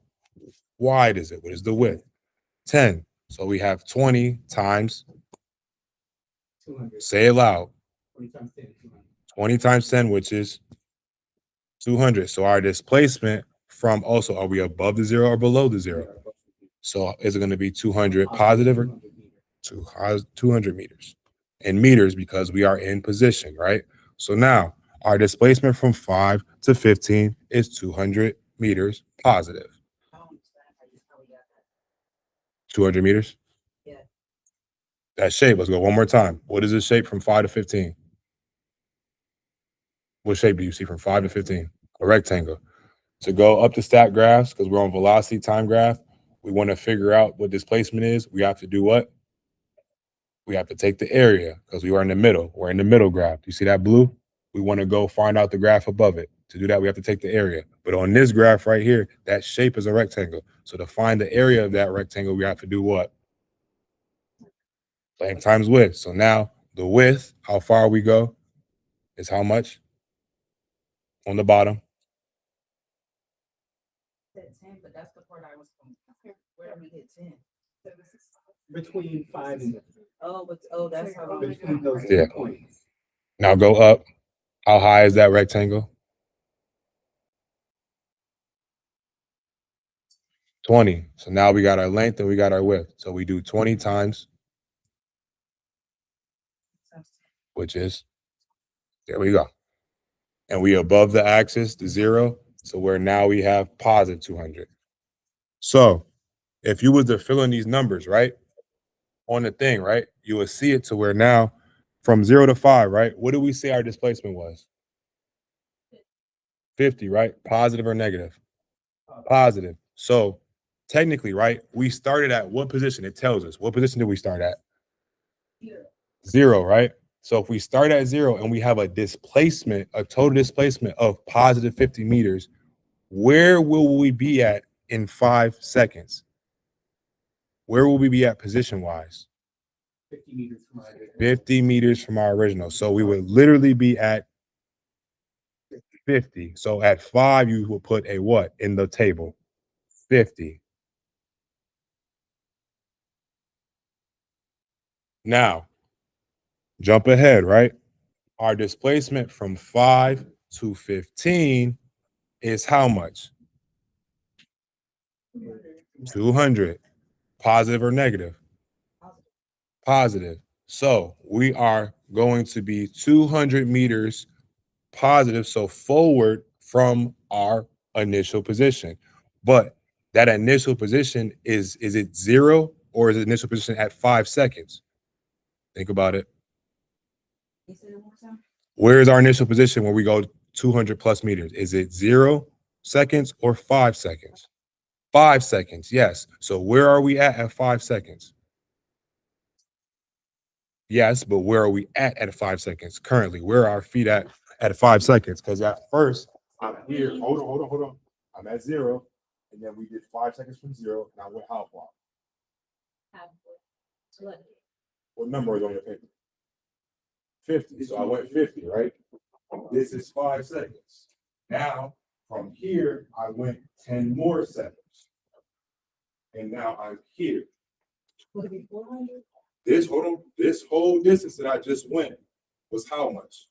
wide is it? What is the width? 10. So we have 20 times, 200. say it loud, 20 times 10, 200. 20 times 10, which is 200. So our displacement from also, are we above the 0 or below the 0? So is it going to be 200 positive or 200 meters? In meters, because we are in position, right? So now our displacement from 5 to 15 is 200 meters positive. 200 meters? Yeah. That shape, let's go one more time. What is this shape from 5 to 15? What shape do you see from 5 to 15? A rectangle. To go up the stat graphs, because we're on velocity time graph, we want to figure out what displacement is. We have to do what? We have to take the area because we are in the middle. We're in the middle graph. Do you see that blue? We want to go find out the graph above it. To do that, we have to take the area. But on this graph right here, that shape is a rectangle. So to find the area of that rectangle, we have to do what? Length times width. So now the width, how far we go, is how much? On the bottom. Hit 10, but that's the part I was where we hit 10. Between 5 and That's how between those Yeah. 2 points. Now go up. How high is that rectangle? 20. So now we got our length and we got our width. So we do 20 times, which is, there we go. And we above the axis, the 0. So where now we have positive 200. So if you was to fill in these numbers, right, on the thing, right, you would see it to where now from 0 to 5, right, what do we say our displacement was? 50, right? Positive or negative? Positive. So technically, right, we started at what position? It tells us. What position did we start at? 0, right? So if we start at 0 and we have a displacement, a total displacement of positive 50 meters, where will we be at in 5 seconds? Where will we be at position-wise? 50 meters from our 50 meters from our original. So we would literally be at 50. So at 5, you will put a what in the table? 50. Now, Jump ahead, right? Our displacement from 5 to 15 is how much? 200. Positive or negative? Positive. So we are going to be 200 meters positive, so forward from our initial position. But that initial position is it 0 or is it initial position at 5 seconds? Think about it. Where is our initial position when we go 200 plus meters? Is it 0 seconds or 5 seconds? 5 seconds, yes. So where are we at 5 seconds? Yes, but where are we at 5 seconds? Currently, where are our feet at 5 seconds? Because at first, I'm here. Hold on. I'm at 0. And then we did 5 seconds from 0. And I went how far? What number is on your paper? 50. So I went 50, right? This is 5 seconds. Now, from here, I went 10 more seconds. And now I'm here. This whole distance that I just went was how much?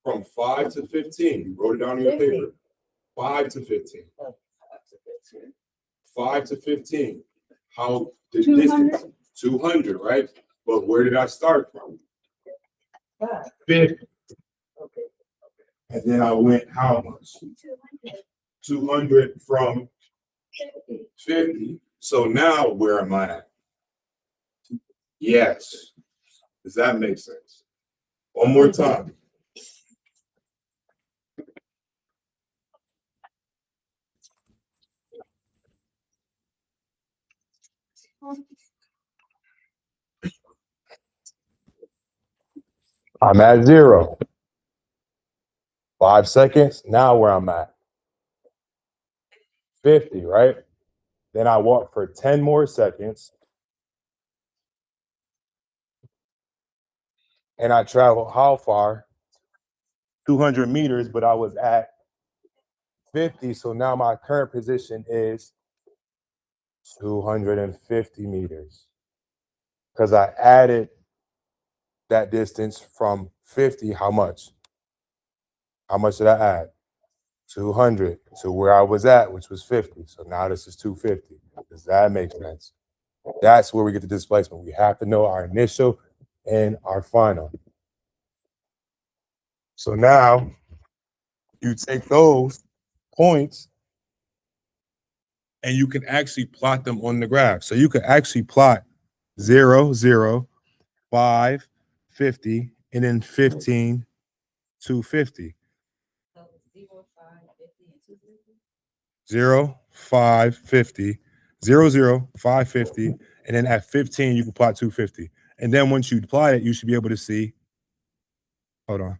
From 5 to 15. You wrote it down on your paper. 5 to 15. 5 to 15. How the distance? 200, right? But where did I start from? 50. And then I went how much? 200 from 50. So now where am I at? Yes. Does that make sense? One more time. I'm at 0. 5 seconds. Now where I'm at? 50, right? Then I walk for 10 more seconds. And I travel how far? 200 meters, but I was at 50. So now my current position is 250 meters. Because I added that distance from 50, how much? How much did I add? 200 to where I was at, which was 50. So now this is 250. Does that make sense? That's where we get the displacement. We have to know our initial and our final. So now you take those points and you can actually plot them on the graph. So you can actually plot 0, 0, 5, 50, and then 15, 250. 0, 5, 50, 0, 0, 5, 50, and then at 15, you can plot 250. And then once you plot it, you should be able to see, hold on,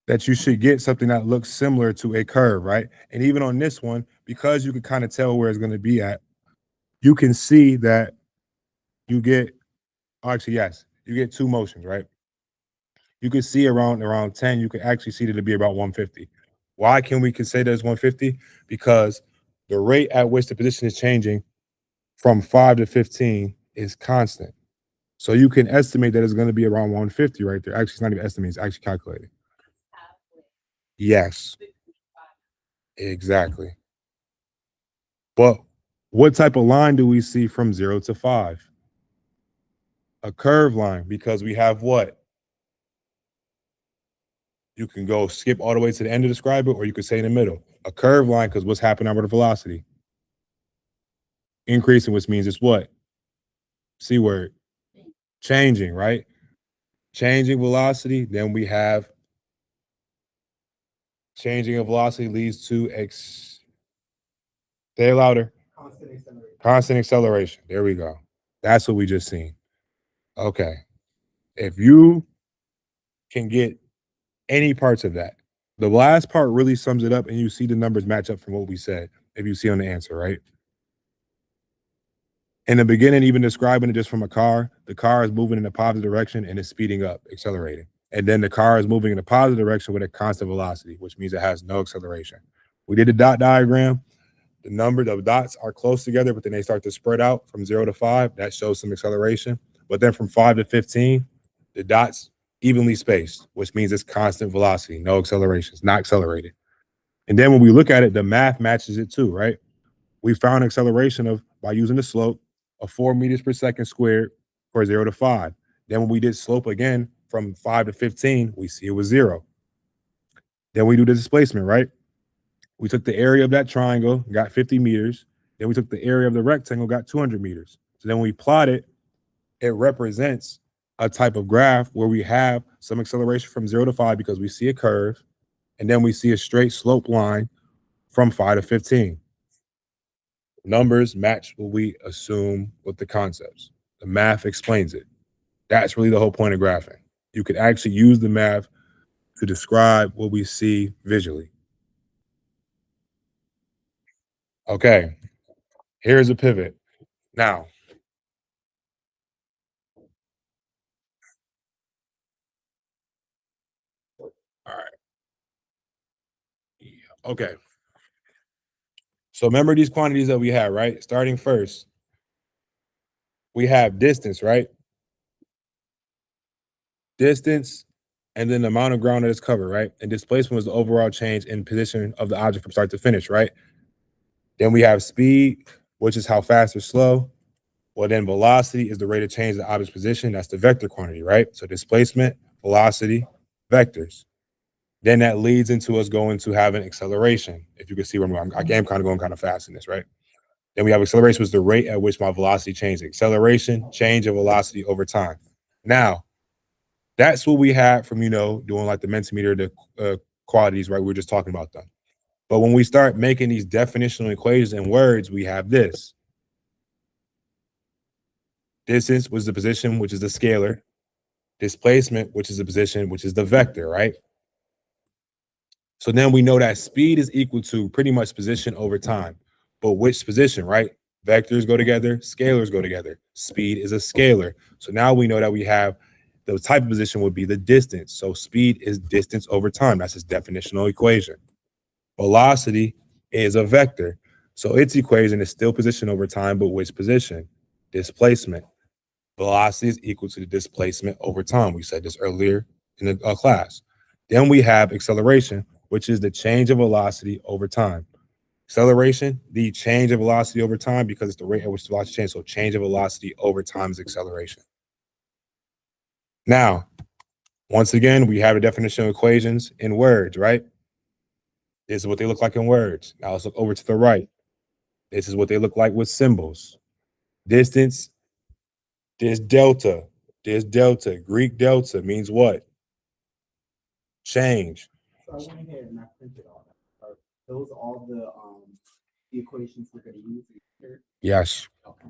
that you should get something that looks similar to a curve, right? And even on this one, because you can kind of tell where it's going to be at, you can see that you get, actually, yes, you get 2 motions, right? You can see around 10, you can actually see that it'll be about 150. Why can we say that it's 150? Because the rate at which the position is changing from 5 to 15 is constant. So you can estimate that it's going to be around 150 right there. Actually, it's not even estimating, it's actually calculating. Yes. Exactly. But what type of line do we see from 0 to 5? A curved line, because we have what? You can go skip all the way to the end to describe it, or you could say in the middle. A curved line, because what's happening with the velocity? Increasing, which means it's what? C word. Changing, right? Changing velocity, then we have changing of velocity leads to say louder. Constant acceleration. There we go. That's what we just seen. Okay. If you can get any parts of that, the last part really sums it up, and you see the numbers match up from what we said, if you see on the answer, right? In the beginning, even describing it just from a car, the car is moving in a positive direction and it's speeding up, accelerating. And then the car is moving in a positive direction with a constant velocity, which means it has no acceleration. We did a dot diagram. the number of dots are close together, but then they start to spread out from 0 to 5. That shows some acceleration. But then from 5 to 15, the dots evenly spaced, which means it's constant velocity, no acceleration. It's not accelerated. And then when we look at it, the math matches it too, right? We found acceleration of, by using the slope, of 4 meters per second squared for 0 to 5. Then when we did slope again from 5 to 15, we see it was 0. Then we do the displacement, right? We took the area of that triangle, got 50 meters. Then we took the area of the rectangle, got 200 meters. So then when we plot it, it represents a type of graph where we have some acceleration from 0 to 5 because we see a curve, and then we see a straight slope line from 5 to 15. Numbers match what we assume with the concepts. The math explains it. That's really the whole point of graphing. You could actually use the math to describe what we see visually. Okay, here's a pivot. Now, all right. Okay. So remember these quantities that we have, right? Starting first, we have distance, right? Distance, and then the amount of ground that is covered, right? And displacement was the overall change in position of the object from start to finish, right? Then we have speed, which is how fast or slow. Well, then velocity is the rate of change of the object's position. That's the vector quantity, right? So displacement, velocity, vectors. Then that leads into us going to having acceleration. If you can see where I am kind of going kind of fast in this, right? Then we have acceleration, which is the rate at which my velocity changes. Acceleration, change of velocity over time. Now, that's what we had from, doing like the Mentimeter, the quantities, right? We were just talking about them. But when we start making these definitional equations in words, we have this. Distance was the position, which is the scalar. Displacement, which is the position, which is the vector, right? So then we know that speed is equal to pretty much position over time. But which position, right? Vectors go together, scalars go together. Speed is a scalar. So now we know that we have the type of position would be the distance. So speed is distance over time. That's its definitional equation. Velocity is a vector. So its equation is still position over time, but which position? Displacement. Velocity is equal to the displacement over time. We said this earlier in the class. Then we have acceleration, which is the change of velocity over time. Acceleration, the change of velocity over time, because it's the rate at which the velocity changes. So change of velocity over time is acceleration. Now, once again, we have a definition of equations in words, right? This is what they look like in words. Now let's look over to the right. This is what they look like with symbols. Distance, there's delta. There's delta. Greek delta means what? Change. So I went ahead and I printed all that. Are those all the equations we're gonna use here? Yes. Okay.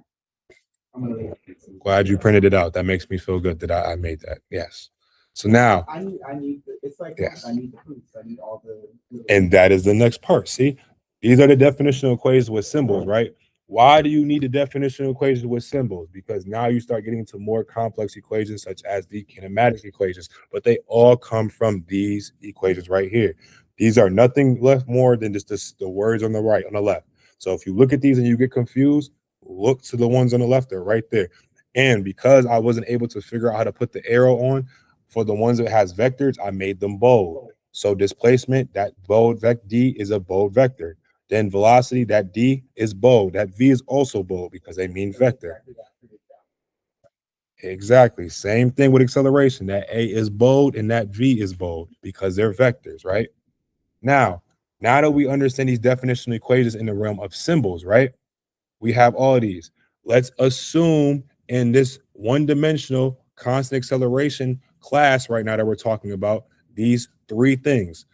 I'm gonna leave it. Glad you printed it out. That makes me feel good that I made that. yes. So now, I need it's like Yes. I need the proofs. I need all the and that is the next part. See, these are the definitional equations with symbols, right? Why do you need the definitional equations with symbols? Because now you start getting to more complex equations such as the kinematic equations, but they all come from these equations right here. These are nothing less more than just the words on the right, on the left. So if you look at these and you get confused, look to the ones on the left. They're right there. And because I wasn't able to figure out how to put the arrow on for the ones that has vectors, I made them bold. So displacement, that bold D is a bold vector. Then velocity, that D is bold. That V is also bold because they mean vector. Exactly. Same thing with acceleration. That A is bold and that V is bold because they're vectors, right? Now that we understand these definitional equations in the realm of symbols, right? We have all of these. Let's assume in this one-dimensional constant acceleration class right now that we're talking about, these three things.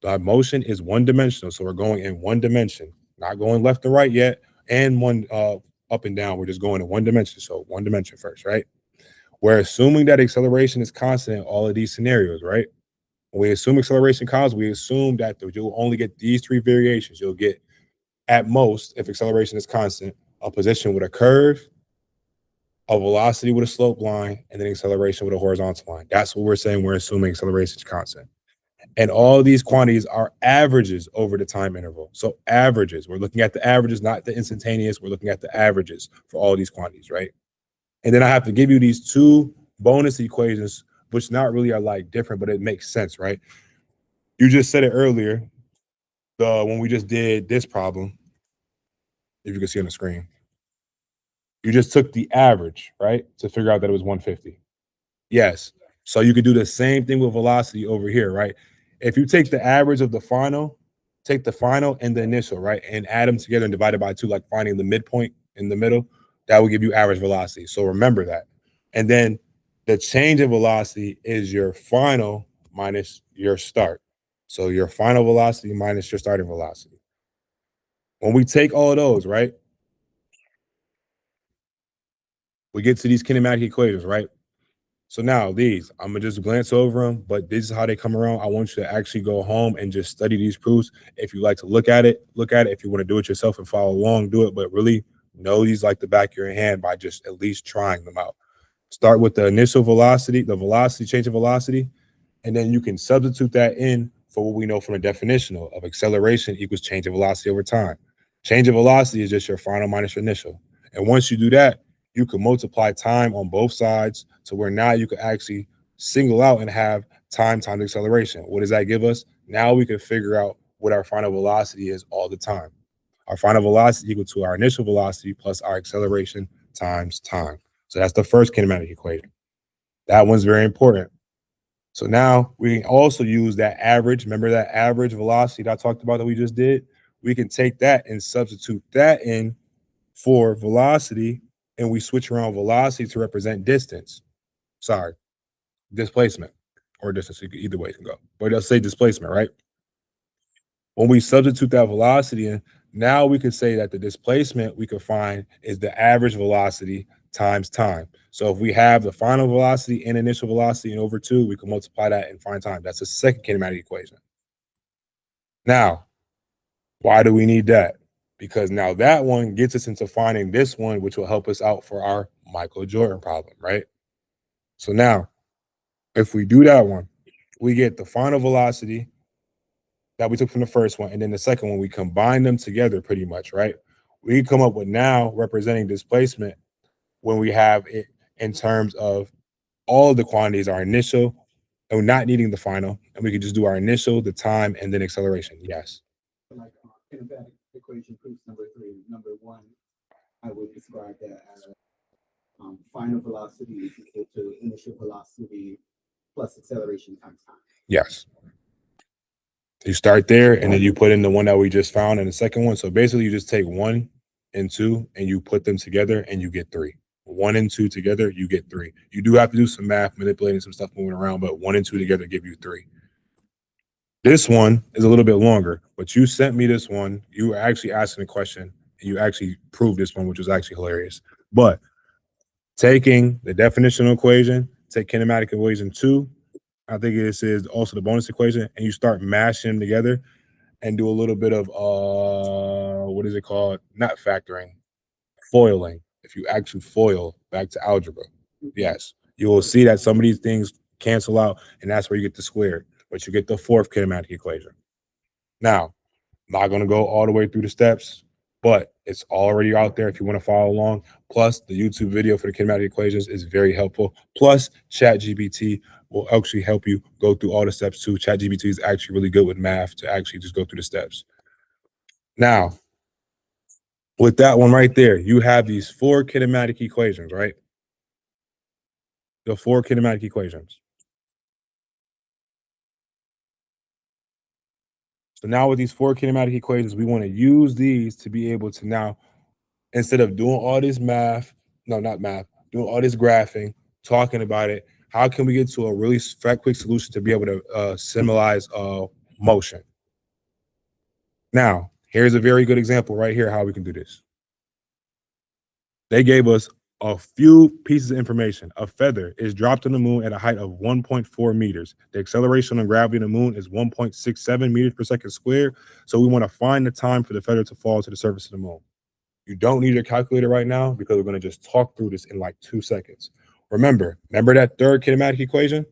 The motion is one-dimensional, so we're going in one dimension, not going left to right yet, and one up and down. We're just going in one dimension, so one dimension first, right? We're assuming that acceleration is constant in all of these scenarios, right? When we assume acceleration constant, we assume that you'll only get these three variations. You'll get, at most, if acceleration is constant, a position with a curve, a velocity with a slope line, and then acceleration with a horizontal line. That's what we're saying. We're assuming acceleration is constant. And all these quantities are averages over the time interval. So averages, we're looking at the averages, not the instantaneous. We're looking at the averages for all these quantities, right? And then I have to give you these two bonus equations, which not really are like different, but it makes sense, right? You just said it earlier, when we just did this problem, if you can see on the screen. You just took the average, right, to figure out that it was 150. Yes. So you could do the same thing with velocity over here, right? If you take the average of the final, take the final and the initial, right, and add them together and divide it by 2, like finding the midpoint in the middle, that will give you average velocity. So remember that. And then the change in velocity is your final minus your start. So your final velocity minus your starting velocity. When we take all of those, right, we get to these kinematic equations, right? So now these, I'm gonna just glance over them, but this is how they come around. I want you to actually go home and just study these proofs. If you like to look at it, look at it. If you want to do it yourself and follow along, do it. But really know these like the back of your hand by just at least trying them out. Start with the initial velocity, the velocity, change of velocity, and then you can substitute that in for what we know from the definitional of acceleration equals change of velocity over time. Change of velocity is just your final minus your initial. And once you do that, you can multiply time on both sides to where now you can actually single out and have time times acceleration. What does that give us? Now we can figure out what our final velocity is all the time. Our final velocity equal to our initial velocity plus our acceleration times time. So that's the first kinematic equation. That one's very important. So now we can also use that average. Remember that average velocity that I talked about that we just did? We can take that and substitute that in for velocity, and we switch around velocity to represent distance. Sorry, displacement or distance. Either way it can go. But they'll say displacement, right? When we substitute that velocity in, now we could say that the displacement we could find is the average velocity times time. So if we have the final velocity and initial velocity and over 2, we can multiply that and find time. That's the second kinematic equation. Now, why do we need that? Because now that one gets us into finding this one, which will help us out for our Michael Jordan problem, right? So now, if we do that one, we get the final velocity that we took from the first one, and then the second one, we combine them together pretty much, right? We come up with now representing displacement when we have it in terms of all of the quantities, our initial, and we're not needing the final, and we can just do our initial, the time, and then acceleration. Yes. Like kinematic equation proof number 3. Number 1, I would describe that as final velocity is equal to initial velocity plus acceleration times time. Yes. You start there, and then you put in the one that we just found in the second one. So basically, you just take 1 and 2, and you put them together, and you get 3. 1 and 2 together, you get 3. You do have to do some math, manipulating some stuff moving around, but 1 and 2 together give you 3. This one is a little bit longer, but you sent me this one. You were actually asking a question, and you actually proved this one, which was actually hilarious. But taking the definitional equation, take kinematic equation 2, I think this is also the bonus equation, and you start mashing them together and do a little bit of, what is it called? Not factoring, foiling. If you actually foil back to algebra, yes, you will see that some of these things cancel out, and that's where you get the squared, but you get the fourth kinematic equation. Now, I'm not going to go all the way through the steps, but it's already out there if you want to follow along. Plus, the YouTube video for the kinematic equations is very helpful. Plus, ChatGPT will actually help you go through all the steps too. ChatGPT is actually really good with math to actually just go through the steps. Now, with that one right there, you have these 4 kinematic equations, right? The 4 kinematic equations. So now with these 4 kinematic equations, we want to use these to be able to now, instead of doing all this math, no, not math, doing all this graphing, talking about it, how can we get to a really quick solution to be able to symbolize motion? Now, here's a very good example right here how we can do this. They gave us a few pieces of information. A feather is dropped on the moon at a height of 1.4 meters. The acceleration of gravity on the moon is 1.67 meters per second squared. So we want to find the time for the feather to fall to the surface of the moon. You don't need your calculator right now because we're going to just talk through this in like 2 seconds. Remember that third kinematic equation?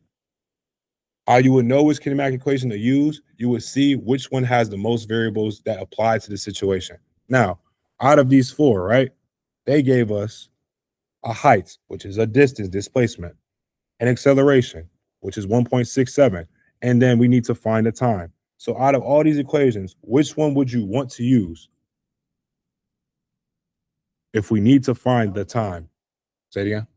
How you would know which kinematic equation to use, you would see which one has the most variables that apply to the situation. Now, out of these four, right, they gave us a height, which is a distance, displacement, an acceleration, which is 1.67, and then we need to find the time. So out of all these equations, which one would you want to use if we need to find the time? Say it again.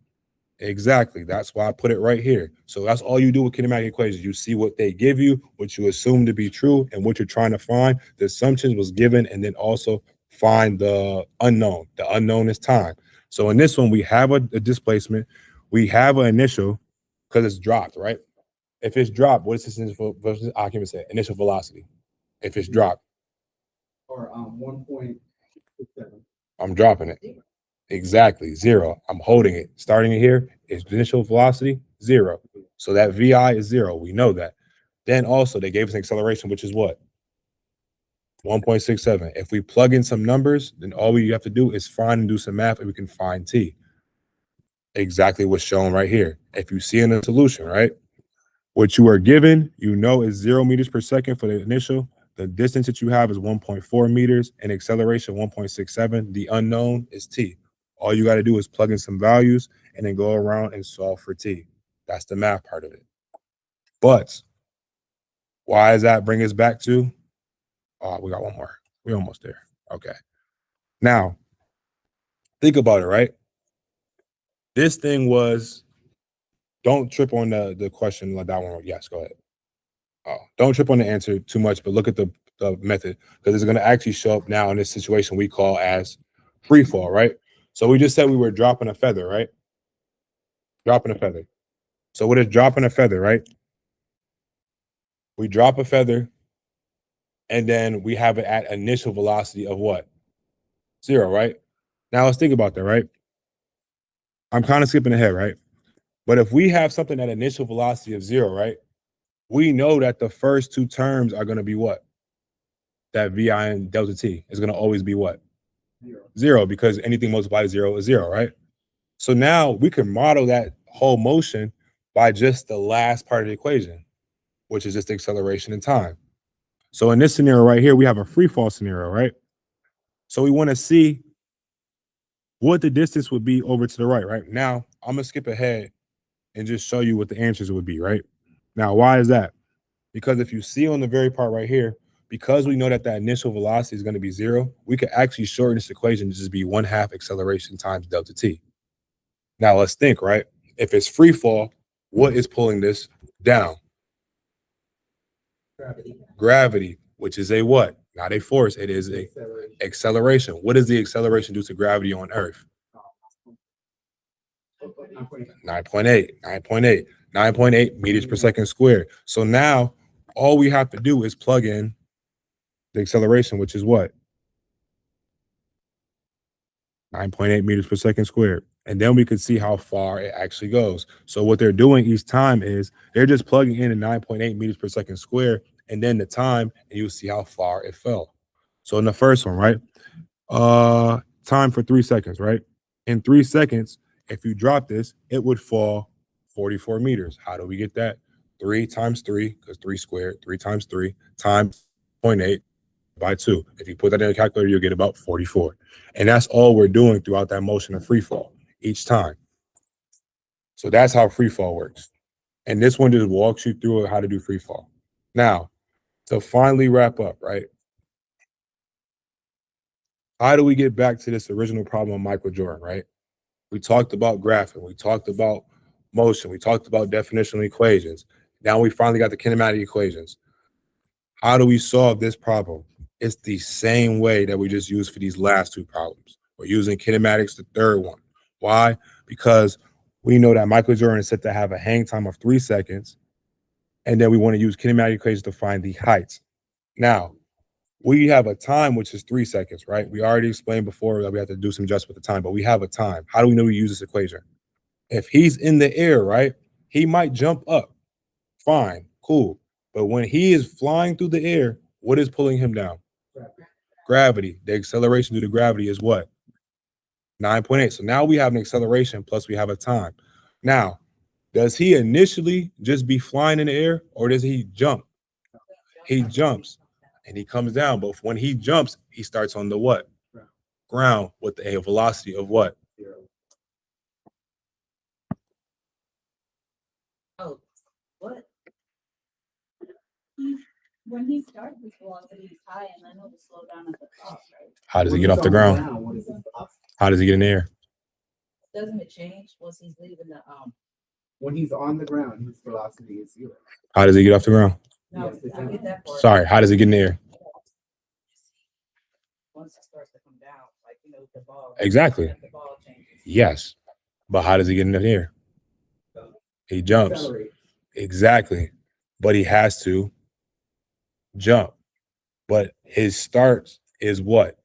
Exactly. That's why I put it right here. So that's all you do with kinematic equations. You see what they give you, what you assume to be true, and what you're trying to find. The assumptions was given, and then also find the unknown. The unknown is time. So in this one, we have a displacement. We have an initial because it's dropped, right? If it's dropped, what is this initial occupancy? Initial velocity. If it's dropped, Or 1.67. I'm dropping it. Exactly, 0. I'm holding it. Starting it here is initial velocity, 0. So that VI is 0. We know that. Then also they gave us an acceleration, which is what? 1.67. If we plug in some numbers, then all we have to do is find and do some math, and we can find T. Exactly what's shown right here. If you see in the solution, right? What you are given, you know, is 0 meters per second for the initial. The distance that you have is 1.4 meters, and acceleration 1.67. The unknown is T. All you got to do is plug in some values and then go around and solve for T. That's the math part of it. But why does that bring us back to? Oh, we got one more. We're almost there. Okay. Now, think about it, right? This thing was, don't trip on the question like that one. Yes, go ahead. Oh, don't trip on the answer too much, but look at the method, because it's going to actually show up now in this situation we call as free fall, right? So we just said we were dropping a feather, right? Dropping a feather. So what is dropping a feather, right? We drop a feather, and then we have it at initial velocity of what? 0, right? Now let's think about that, right? I'm kind of skipping ahead, right? But if we have something at initial velocity of 0, right? We know that the first two terms are going to be what? That VI and delta T is going to always be what? 0, because anything multiplied by 0 is 0, right? So now we can model that whole motion by just the last part of the equation, which is just acceleration and time. So in this scenario right here, we have a free fall scenario, right? So we want to see what the distance would be over to the right? Now, I'm going to skip ahead and just show you what the answers would be, right? Now, why is that? Because if you see on the very part right here, because we know that that initial velocity is going to be 0, we could actually shorten this equation to just be 1/2 acceleration times delta T. Now let's think, right? If it's free fall, what is pulling this down? Gravity, which is a what? Not a force. It is a acceleration. What does the acceleration do to gravity on Earth? 9.8 meters per second squared. So now all we have to do is plug in the acceleration, which is what? 9.8 meters per second squared. And then we could see how far it actually goes. So what they're doing each time is they're just plugging in a 9.8 meters per second squared, and then the time, and you'll see how far it fell. So in the first one, right? Time for 3 seconds, right? In 3 seconds, if you drop this, it would fall 44 meters. How do we get that? 3 times 3, because 3 squared, 3 times 3 times 0.8 by 2. If you put that in a calculator, you'll get about 44. And that's all we're doing throughout that motion of free fall each time. So that's how free fall works. And this one just walks you through how to do free fall. Now, to finally wrap up, right? How do we get back to this original problem of Michael Jordan, right? We talked about graphing. We talked about motion. We talked about definitional equations. Now we finally got the kinematic equations. How do we solve this problem? It's the same way that we just used for these last two problems. We're using kinematics, the third one. Why? Because we know that Michael Jordan is set to have a hang time of 3 seconds, and then we want to use kinematic equations to find the height. Now, we have a time which is 3 seconds, right? We already explained before that we have to do some adjustment with the time, but we have a time. How do we know we use this equation? If he's in the air, right, he might jump up. Fine, cool. But when he is flying through the air, what is pulling him down? Gravity. The acceleration due to gravity is what? 9.8. So now we have an acceleration plus we have a time. Now, Does he initially just be flying in the air, or does he jump? He jumps and he comes down. But when he jumps, he starts on the what? Ground with a velocity of what? Oh, what? When he starts, his velocity is high and then it'll slow down at the top, right? How does he When get he's off the on ground? what is his velocity? How does he get in the air? Doesn't it change once he's leaving the, When he's on the ground, his velocity is zero. How does he get off the ground? no, Yes, I get that part. Sorry, how does he get in the air? Once it starts to come down, like, you know, the ball. Exactly. The ball changes. Yes. But how does he get in the air? He jumps. Accelerate. Exactly. But he has to jump. But his start is what?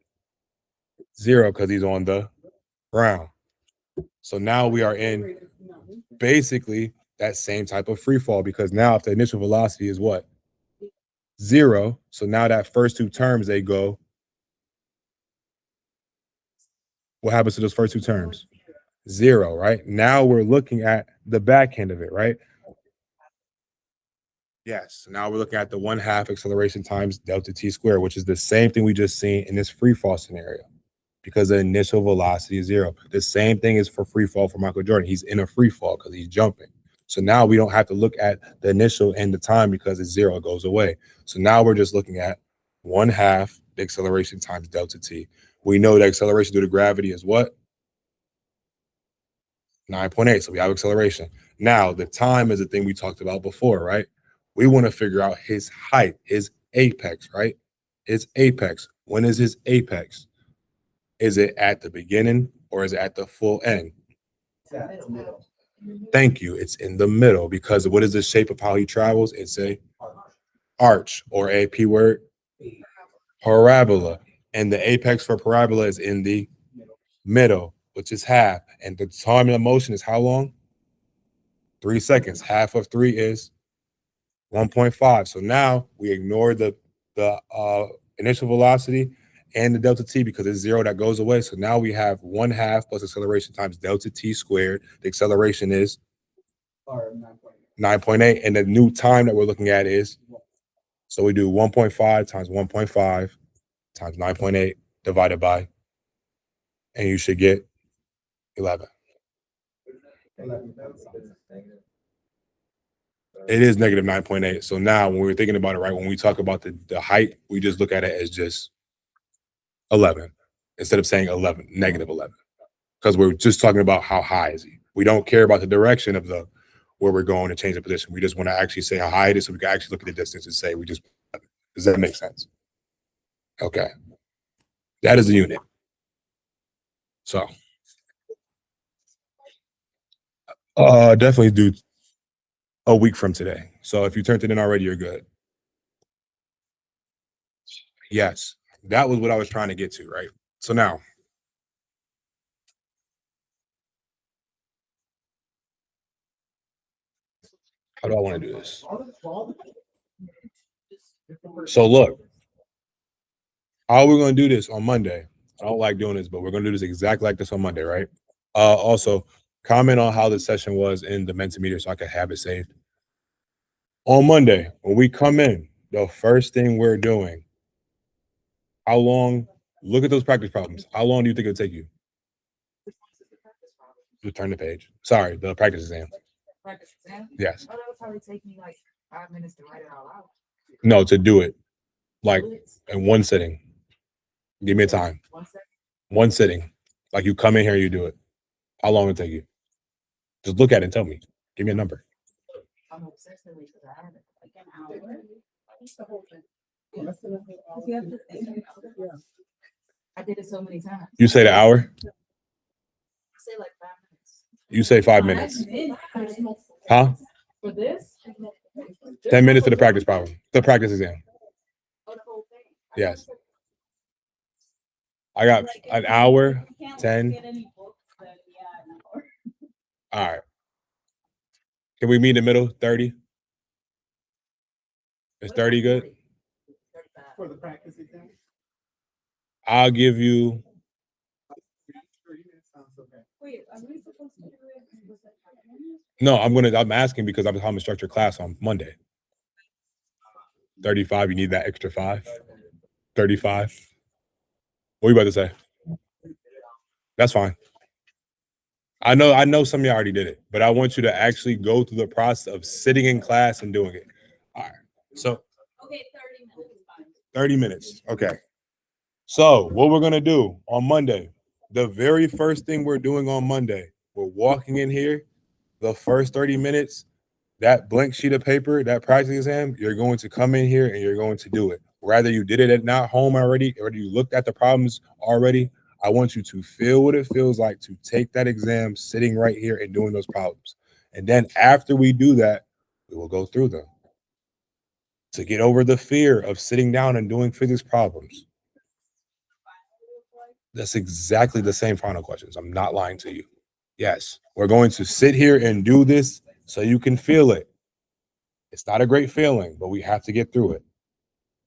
Zero, because he's on the ground. So now we are in basically that same type of free fall, because now if the initial velocity is what? Zero. So now that first two terms, they go. What happens to those first two terms? Zero, right? Now we're looking at the back end of it, right? Yes. So now we're looking at the 1/2 acceleration times delta t squared, which is the same thing we just seen in this free fall scenario, because the initial velocity is zero. The same thing is for free fall for Michael Jordan. He's in a free fall because he's jumping. So now we don't have to look at the initial and the time because it's zero, it goes away. So now we're just looking at 1/2 the acceleration times delta t. We know the acceleration due to gravity is what? 9.8. So we have acceleration. Now the time is the thing we talked about before, right? We want to figure out his height, his apex, right? His apex. When is his apex? Is it at the beginning or is it at the full end? That's middle. Thank you. It's in the middle, because what is the shape of how he travels? It's a arch, or a P word, parabola. And the apex for parabola is in the middle, which is half. And the time of motion is how long? 3 seconds. Half of 3 is 1.5. So now we ignore the initial velocity and the delta t because it's zero, that goes away. So now we have 1/2 plus acceleration times delta t squared. The acceleration is Or 9.8. 9.8. And the new time that we're looking at is, so we do 1.5 times 1.5 times 9.8 divided by, and you should get 11. It is negative 9.8. So now when we're thinking about it, right, when we talk about the height, we just look at it as just 11 instead of saying 11, negative 11, because we're just talking about how high is he. We don't care about the direction of the where we're going to change the position. We just want to actually say how high it is, so we can actually look at the distance and say we just. Does that make sense? Okay, that is the unit. So, definitely do a week from today. So if you turned it in already, you're good. Yes, that was what I was trying to get to, right? So now, how do I want to do this? So look, how we're going to do this on Monday. I don't like doing this, but we're going to do this exactly like this on Monday, right? Also, comment on how the session was in the Mentimeter so I can have it saved. On Monday, when we come in, the first thing we're doing, how long, look at those practice problems. How long do you think it'll take you? Just turn the page. Sorry, the practice exam. Practice exam? Yes. Oh, that would probably take me like 5 minutes to write it all out. No, to do it like in one sitting. Give me a time. 1 second. One sitting. Like you come in here, you do it. How long will it take you? Just look at it and tell me. Give me a number. I'm obsessed with it because I have it like an hour. What's the whole thing? You have to think. I did it so many times. You say the hour? Say like 5 minutes. You say 5 minutes. Huh? For this? 10 minutes for the practice problem. The practice exam. Oh, the whole thing. Yes. I got an hour, 10. All right. Can we meet in the middle? 30? Is 30 good? For the practice exam? I'll give you, 30 minutes sounds okay. Wait, are we supposed to do it? No, I'm asking because I'm gonna start your class on Monday. 35, you need that extra 5? 35? What are you about to say? That's fine. I know some of y'all already did it, but I want you to actually go through the process of sitting in class and doing it. All right. So Okay, 30 minutes. 30 minutes. Okay. So what we're gonna do on Monday, the very first thing we're doing on Monday, we're walking in here, the first 30 minutes, that blank sheet of paper, that practice exam, you're going to come in here and you're going to do it. Whether you did it at not home already, or you looked at the problems already, I want you to feel what it feels like to take that exam sitting right here and doing those problems. And then after we do that, we will go through them to get over the fear of sitting down and doing physics problems. That's exactly the same final questions. I'm not lying to you. Yes, we're going to sit here and do this so you can feel it. It's not a great feeling, but we have to get through it.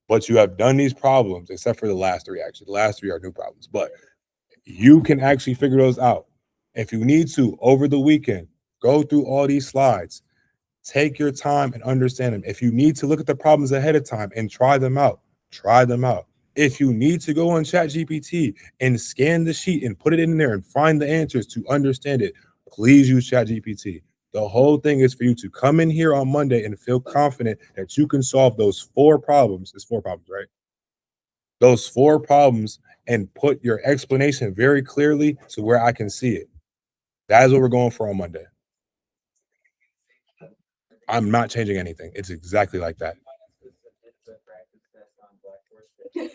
But you have done these problems, except for the last 3, actually. The last 3 are new problems, but you can actually figure those out. If you need to, over the weekend, go through all these slides. Take your time and understand them. If you need to look at the problems ahead of time and try them out, try them out. If you need to go on ChatGPT and scan the sheet and put it in there and find the answers to understand it, please use ChatGPT. The whole thing is for you to come in here on Monday and feel confident that you can solve those 4 problems. It's 4 problems, right? Those 4 problems and put your explanation very clearly to where I can see it. That is what we're going for on Monday. I'm not changing anything. It's exactly like that.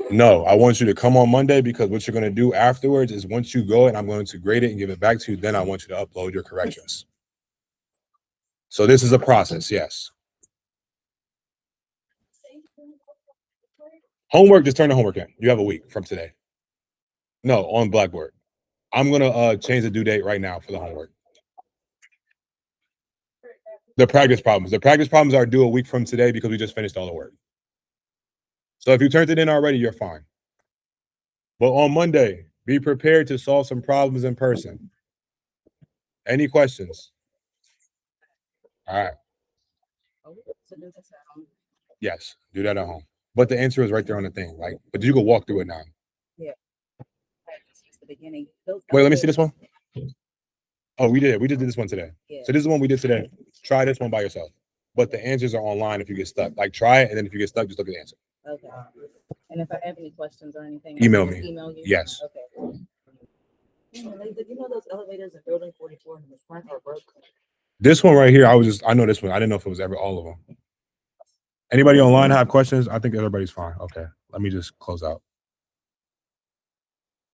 No, I want you to come on Monday because what you're going to do afterwards is once you go and I'm going to grade it and give it back to you, then I want you to upload your corrections. So this is a process, yes. Homework, just turn the homework in. You have a week from today. No, on Blackboard. I'm going to change the due date right now for the homework. The practice problems. The practice problems are due a week from today because we just finished all the work. So if you turned it in already, you're fine. But on Monday, be prepared to solve some problems in person. Any questions? All right. Yes, do that at home. But the answer is right there on the thing, right? But you can walk through it now. Yeah. Wait, let me see this one. Oh, we did. We just did this one today. Yeah. So this is the one we did today. Try this one by yourself. But the answers are online if you get stuck. Like try it, and then if you get stuck, just look at the answer. Okay. And if I have any questions or anything, Email I can me. just Email you. Yes. Okay. You know those elevators in building 44 in the front are broke. This one right here, I know this one. I didn't know if it was ever all of them. Anybody online have questions? I think everybody's fine. Okay, let me just close out.